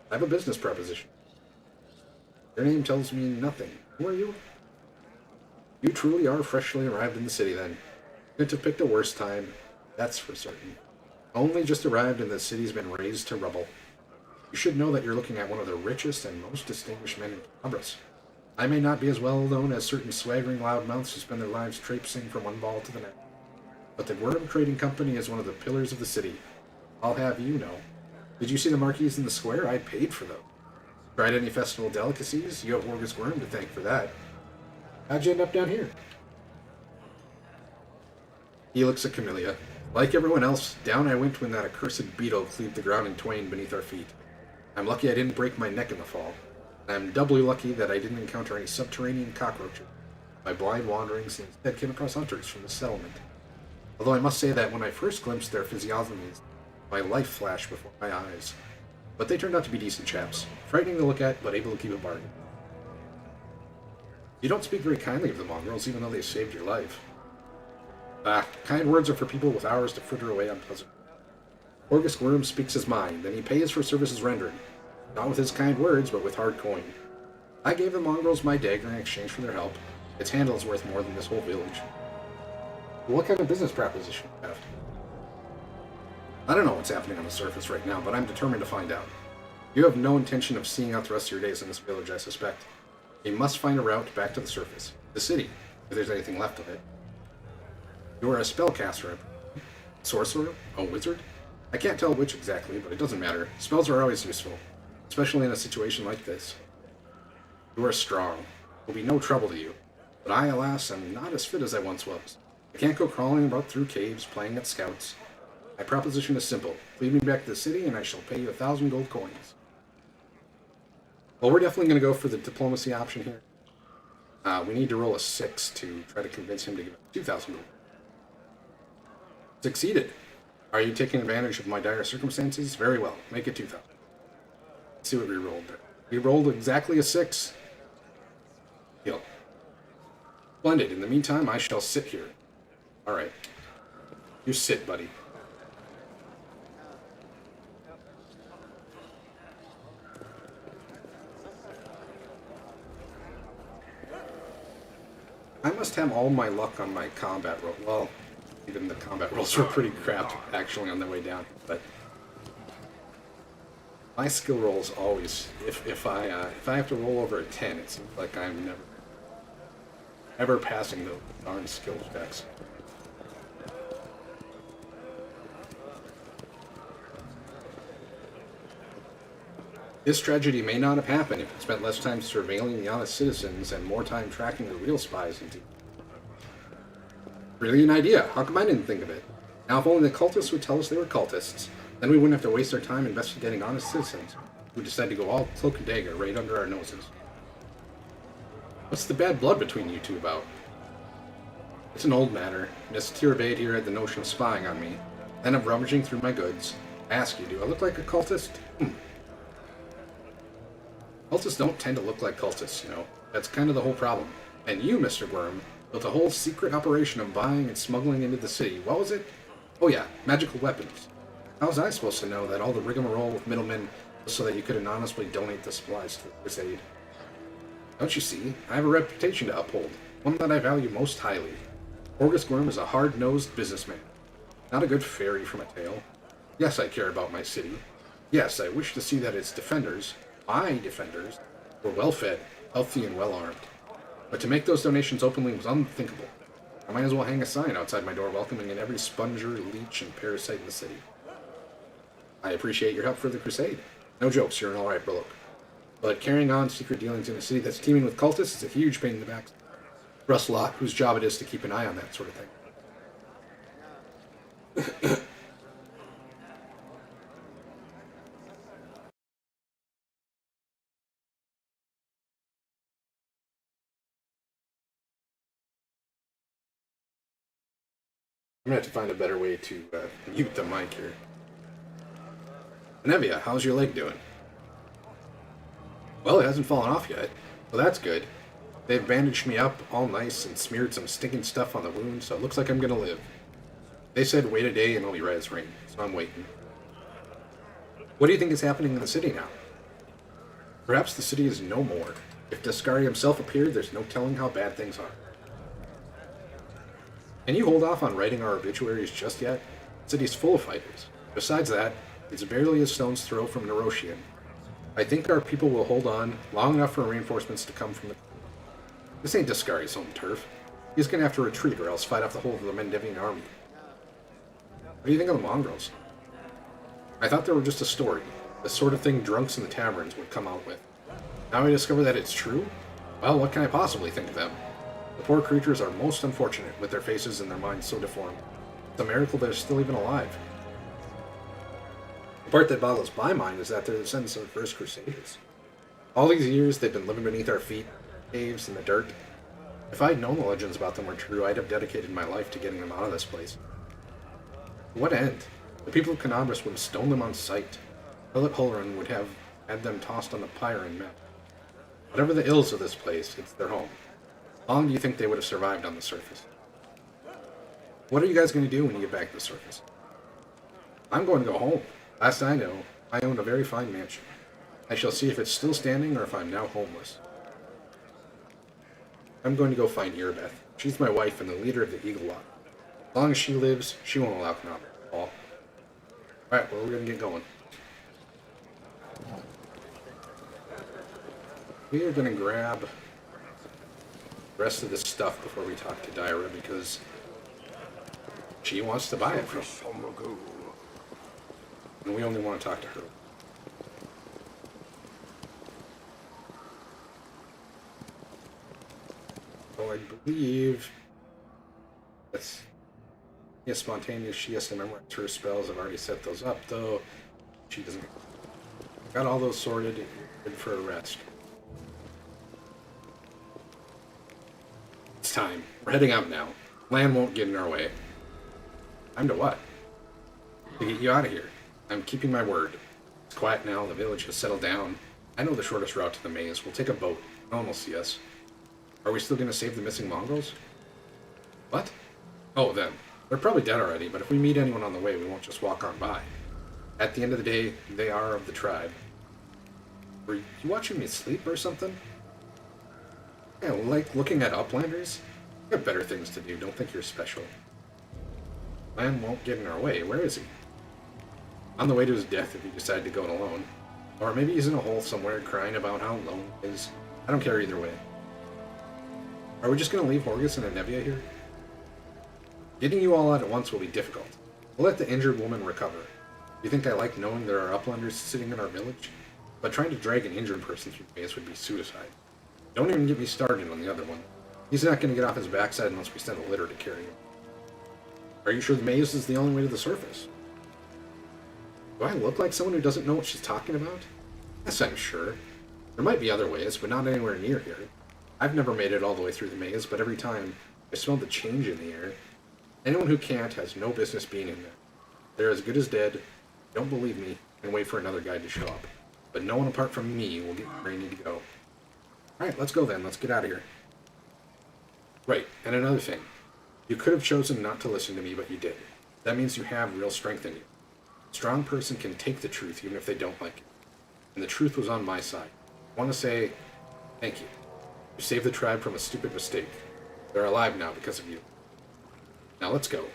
I have a business proposition. Your name tells me nothing. Who are you? You truly are freshly arrived in the city, then. Couldn't have picked a worse time, that's for certain. Only just arrived and the city's been razed to rubble. You should know that you're looking at one of the richest and most distinguished men in Canabras. I may not be as well known as certain swaggering loudmouths who spend their lives traipsing from one ball to the next, but the Gwyrm Trading Company is one of the pillars of the city. I'll have you know. Did you see the marquees in the square? I paid for them. Tried any festival delicacies? You have Horgus Gwyrm to thank for that. How'd you end up down here? He looks at Camellia. Like everyone else, down I went when that accursed beetle cleaved the ground in twain beneath our feet. I'm lucky I didn't break my neck in the fall. I'm doubly lucky that I didn't encounter any subterranean cockroaches. My blind wanderings instead came across hunters from the settlement. Although I must say that when I first glimpsed their physiognomies, my life flashed before my eyes. But they turned out to be decent chaps, frightening to look at, but able to keep a bargain. You don't speak very kindly of the mongrels, even though they saved your life. Kind words are for people with hours to fritter away unpleasant. Horgus Gwyrm speaks his mind, then he pays for services rendered. Not with his kind words, but with hard coin. I gave the mongrels my dagger in exchange for their help. Its handle is worth more than this whole village. What kind of business proposition do you have? I don't know what's happening on the surface right now, but I'm determined to find out. You have no intention of seeing out the rest of your days in this village, I suspect. You must find a route back to the surface. The city, if there's anything left of it. You are a spellcaster, sorcerer, a wizard? I can't tell which exactly, but it doesn't matter. Spells are always useful, especially in a situation like this. You are strong. There will be no trouble to you. But I, alas, am not as fit as I once was. I can't go crawling about through caves, playing at scouts. My proposition is simple. Lead me back to the city, and I shall pay you 1,000 gold coins. Well, we're definitely going to go for the diplomacy option here. We need to roll a 6 to try to convince him to give us 2,000 gold. Succeeded. Are you taking advantage of my dire circumstances? Very well. Make it 2,000. Let's see what we rolled there. We rolled exactly a 6. Deal. Splendid. In the meantime, I shall sit here. Alright. You sit, buddy. I must have all my luck on my combat roll. Well, even the combat rolls were pretty crap, actually, on the way down. But my skill rolls always, if I have to roll over a 10, it seems like I'm never passing those darn skill checks. This tragedy may not have happened if it spent less time surveilling the honest citizens and more time tracking the real spies into. Brilliant idea. How come I didn't think of it? Now, if only the cultists would tell us they were cultists, then we wouldn't have to waste our time investigating honest citizens who decide to go all cloak and dagger right under our noses. What's the bad blood between you two about? It's an old matter. Miss Tirabade here had the notion of spying on me, then of rummaging through my goods. I ask you, do I look like a cultist? Cultists don't tend to look like cultists, you know. That's kind of the whole problem. And you, Mr. Worm, built a whole secret operation of buying and smuggling into the city. What was it? Oh yeah, magical weapons. How was I supposed to know that all the rigmarole with middlemen was so that you could anonymously donate the supplies to the crusade? Don't you see? I have a reputation to uphold, one that I value most highly. Orgus Worm is a hard-nosed businessman, not a good fairy from a tale. Yes, I care about my city. Yes, I wish to see that its defenders, my defenders, were well-fed, healthy, and well-armed. But to make those donations openly was unthinkable. I might as well hang a sign outside my door welcoming in every sponger, leech, and parasite in the city. I appreciate your help for the crusade. No jokes, you're an alright Burloak. But carrying on secret dealings in a city that's teeming with cultists is a huge pain in the back for us lot, whose job it is to keep an eye on that sort of thing. I'm gonna have to find a better way to mute the mic here. Nevia, how's your leg doing? Well, it hasn't fallen off yet. Well, that's good. They've bandaged me up all nice and smeared some stinking stuff on the wound, so it looks like I'm gonna live. They said wait a day and it'll be right as rain, so I'm waiting. What do you think is happening in the city now? Perhaps the city is no more. If Descari himself appeared, there's no telling how bad things are. Can you hold off on writing our obituaries just yet? The city's full of fighters. Besides that, it's barely a stone's throw from Neroshian. I think our people will hold on long enough for reinforcements to come from the... This ain't Descari's home turf. He's gonna have to retreat or else fight off the whole of the Mendevian army. What do you think of the mongrels? I thought they were just a story, the sort of thing drunks in the taverns would come out with. Now I discover that it's true? Well, what can I possibly think of them? The poor creatures are most unfortunate, with their faces and their minds so deformed. It's a miracle they're still even alive. The part that boggles my mind is that they're the descendants of the first Crusaders. All these years, they've been living beneath our feet, caves, in the dirt. If I'd known the legends about them were true, I'd have dedicated my life to getting them out of this place. To what end? The people of Canabras would have stoned them on sight. Philip Hulleran would have had them tossed on the pyre and met. Whatever the ills of this place, it's their home. How long do you think they would have survived on the surface? What are you guys going to do when you get back to the surface? I'm going to go home. Last I know, I own a very fine mansion. I shall see if it's still standing or if I'm now homeless. I'm going to go find Irbeth. She's my wife and the leader of the Eagle Lot. As long as she lives, she won't allow Canabra to fall. Alright, well, we're going to get going. We are going to grab the rest of this stuff before we talk to Dyra because she wants to buy it from us. And we only want to talk to her. So I believe that's spontaneous. She has to memorize her spells. I've already set those up, though. She doesn't. Got all those sorted. Good for a rest. It's time. We're heading out now. Land won't get in our way. Time to what? To get you out of here. I'm keeping my word. It's quiet now. The village has settled down. I know the shortest route to the maze. We'll take a boat. No one will see us. Are we still going to save the missing Mongols? What? Oh, them. They're probably dead already, but if we meet anyone on the way, we won't just walk on by. At the end of the day, they are of the tribe. Were you watching me sleep or something? Yeah, like looking at Uplanders? You have better things to do. Don't think you're special. Lan won't get in our way. Where is he? On the way to his death if he decided to go it alone. Or maybe he's in a hole somewhere crying about how alone he is. I don't care either way. Are we just going to leave Horgus and Anevia here? Getting you all out at once will be difficult. We'll let the injured woman recover. You think I like knowing there are Uplanders sitting in our village? But trying to drag an injured person through the maze would be suicide. Don't even get me started on the other one. He's not going to get off his backside unless we send a litter to carry him. Are you sure the maze is the only way to the surface? Do I look like someone who doesn't know what she's talking about? Yes, I'm sure. There might be other ways, but not anywhere near here. I've never made it all the way through the maze, but every time I smell the change in the air. Anyone who can't has no business being in there. They're as good as dead. Don't believe me, and wait for another guide to show up. but no one apart from me will get where you need to go. Alright, let's go then. Let's get out of here. Right, and another thing. You could have chosen not to listen to me, but you did. That means you have real strength in you. A strong person can take the truth even if they don't like it. And the truth was on my side. I want to say thank you. You saved the tribe from a stupid mistake. They're alive now because of you. Now let's go.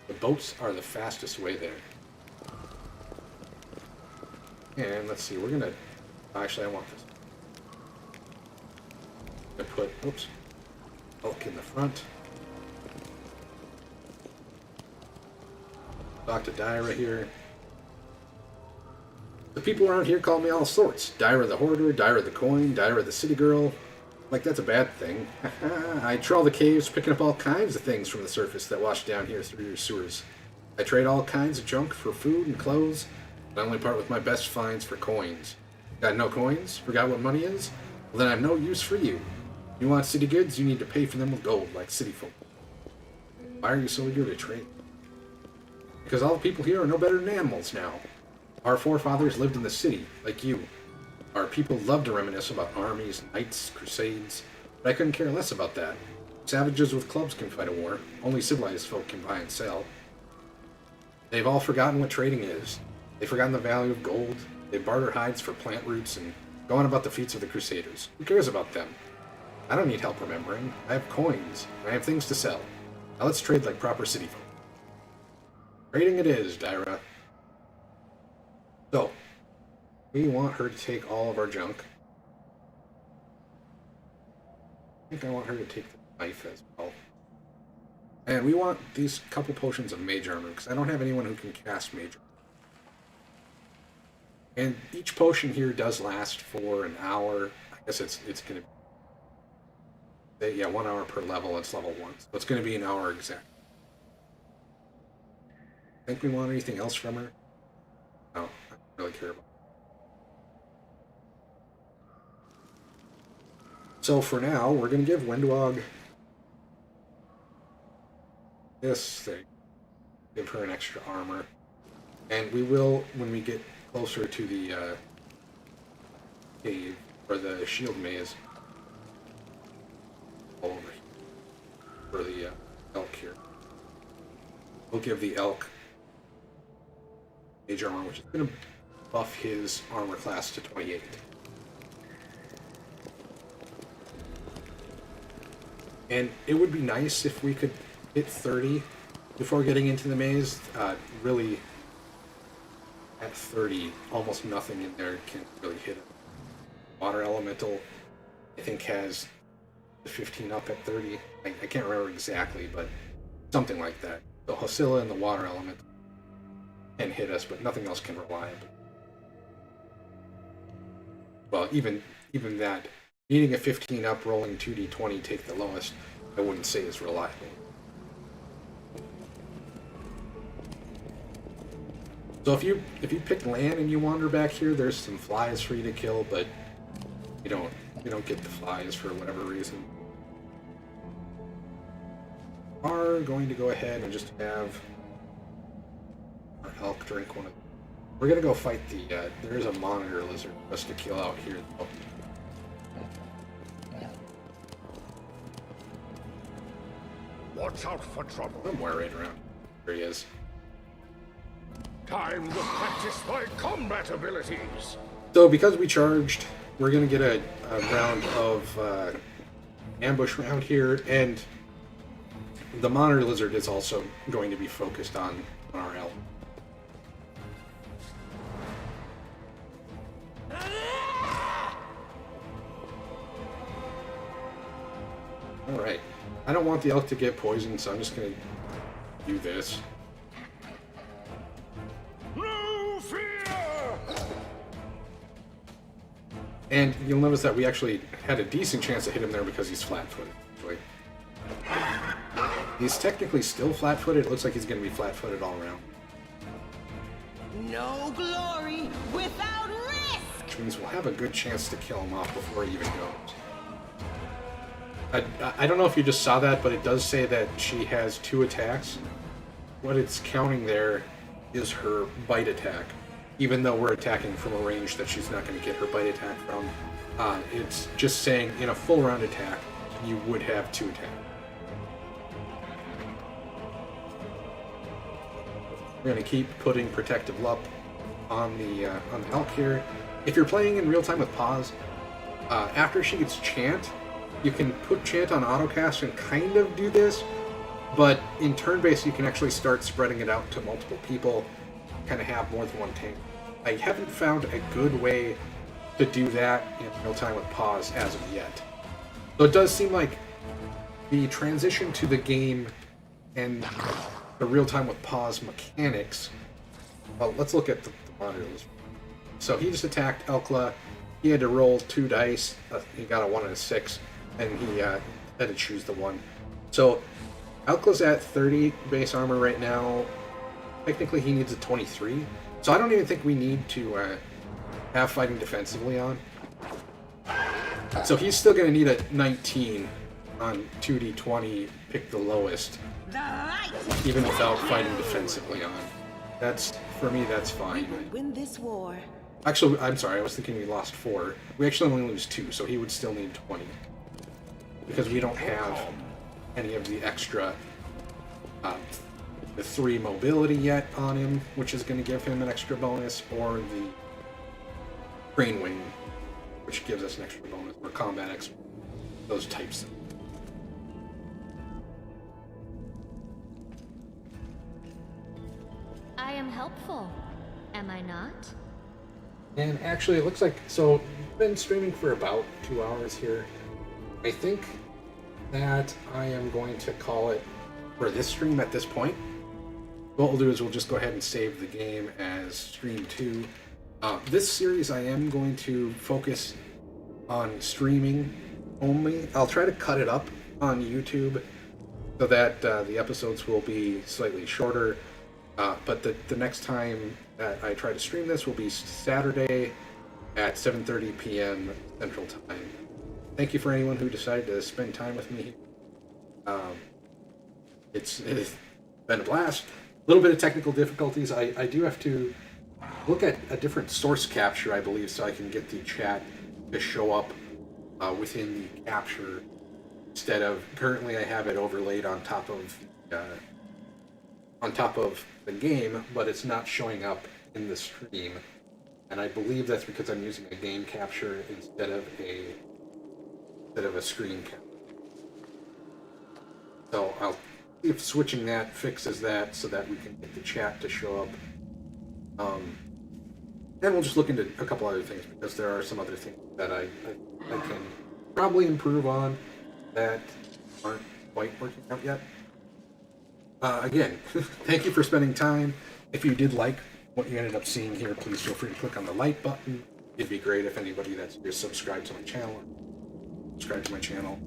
The boats are the fastest way there. And let's see, we're gonna... Actually, I want this. I'm gonna put, oops, elk in the front. Talk to Dyra here. The people around here call me all sorts. Dyra the Hoarder, Dyra the Coin, Dyra the City Girl. Like that's a bad thing. I trawl the caves, picking up all kinds of things from the surface that wash down here through your sewers. I trade all kinds of junk for food and clothes, but I only part with my best finds for coins. Got no coins? Forgot what money is? Well, then I have no use for you. You want city goods, you need to pay for them with gold, like city folk. Why are you so eager to trade? Because all the people here are no better than animals now. Our forefathers lived in the city, like you. Our people love to reminisce about armies, knights, crusades, but I couldn't care less about that. Savages with clubs can fight a war. Only civilized folk can buy and sell. They've all forgotten what trading is. They've forgotten the value of gold. They barter hides for plant roots and go on about the feats of the Crusaders. Who cares about them? I don't need help remembering. I have coins, and I have things to sell. Now let's trade like proper city folk. Trading it is, Dyra. So, we want her to take all of our junk. I think I want her to take the knife as well. And we want these couple potions of mage armor, because I don't have anyone who can cast mage armor. And each potion here does last for an hour. I guess it's going to be... Yeah, 1 hour per level. It's level 1. So it's going to be an hour exact. Think we want anything else from her? No, I don't really care about it. So for now, we're going to give Windwog this thing. Give her an extra armor. And we will, when we get closer to the cave, or the shield maze, over here, for the elk here. We'll give the elk mage armor, which is going to buff his armor class to 28. And it would be nice if we could hit 30 before getting into the maze. Really, at 30, almost nothing in there can really hit it. Water Elemental, I think, has the 15 up at 30. I can't remember exactly, but something like that. The Hosilla and the Water Elemental can hit us, but nothing else can reliably. Well, even that, needing a 15 up, rolling 2d20, take the lowest, I wouldn't say is reliable. So if you pick land and you wander back here, there's some flies for you to kill, but you don't get the flies for whatever reason. We are going to go ahead and just have our elk drink one of them. We're gonna go fight the there is a monitor lizard for us to kill out here though. Watch out for trouble. Somewhere right around. There he is. Time to practice my combat abilities. So because we charged, we're gonna get a round of ambush round here, and the monitor lizard is also going to be focused on our elk. Alright. I don't want the elk to get poisoned, so I'm just gonna do this. No fear! And you'll notice that we actually had a decent chance to hit him there because he's flat-footed. Actually. He's technically still flat-footed. It looks like he's going to be flat-footed all around. No glory without risk! Which means we'll have a good chance to kill him off before he even goes. I don't know if you just saw that, but it does say that she has 2 attacks. What it's counting there is her bite attack. even though we're attacking from a range that she's not going to get her bite attack from. It's just saying in a full round attack, you would have 2 attacks. We're going to keep putting Protective Lup on the elk here. If you're playing in real time with pause, after she gets Chant, you can put Chant on autocast and kind of do this, but in turn-based you can actually start spreading it out to multiple people, kind of have more than one tank. I haven't found a good way to do that in real time with pause as of yet. So it does seem like the transition to the game and the real time with pause mechanics. Well, let's look at the monitors. So he just attacked Elkla. He had to roll 2 dice. He got a 1 and a 6, and he had to choose the 1. So Elkla's at 30 base armor right now. Technically, he needs a 23. So I don't even think we need to have fighting defensively on. So he's still going to need a 19 on 2d20, pick the lowest, even without fighting defensively on. That's, for me, that's fine. Win this war. Actually, I'm sorry, I was thinking we lost 4. We actually only lose 2, so he would still need 20. Because we don't have any of the extra, the 3 mobility yet on him, which is going to give him an extra bonus, or the Crane Wing, which gives us an extra bonus, or Combat X, those types. I am helpful, am I not? And actually, it looks like, so I've been streaming for about 2 hours here. I think that I am going to call it for this stream at this point. What we'll do is we'll just go ahead and save the game as stream 2. This series I am going to focus on streaming only. I'll try to cut it up on YouTube so that the episodes will be slightly shorter. But the next time that I try to stream this will be Saturday at 7:30 p.m. Central Time. Thank you for anyone who decided to spend time with me. It's been a blast. A little bit of technical difficulties. I do have to look at a different source capture, I believe, so I can get the chat to show up within the capture instead of currently I have it overlaid on top of the game, but it's not showing up in the stream. And I believe that's because I'm using a game capture instead of a screen capture. So I'll see if switching that fixes that so that we can get the chat to show up. And we'll just look into a couple other things because there are some other things that I can probably improve on that aren't quite working out yet. Again, thank you for spending time. If you did like what you ended up seeing here, please feel free to click on the like button. It'd be great if anybody that's just subscribed to my channel. Subscribe to my channel.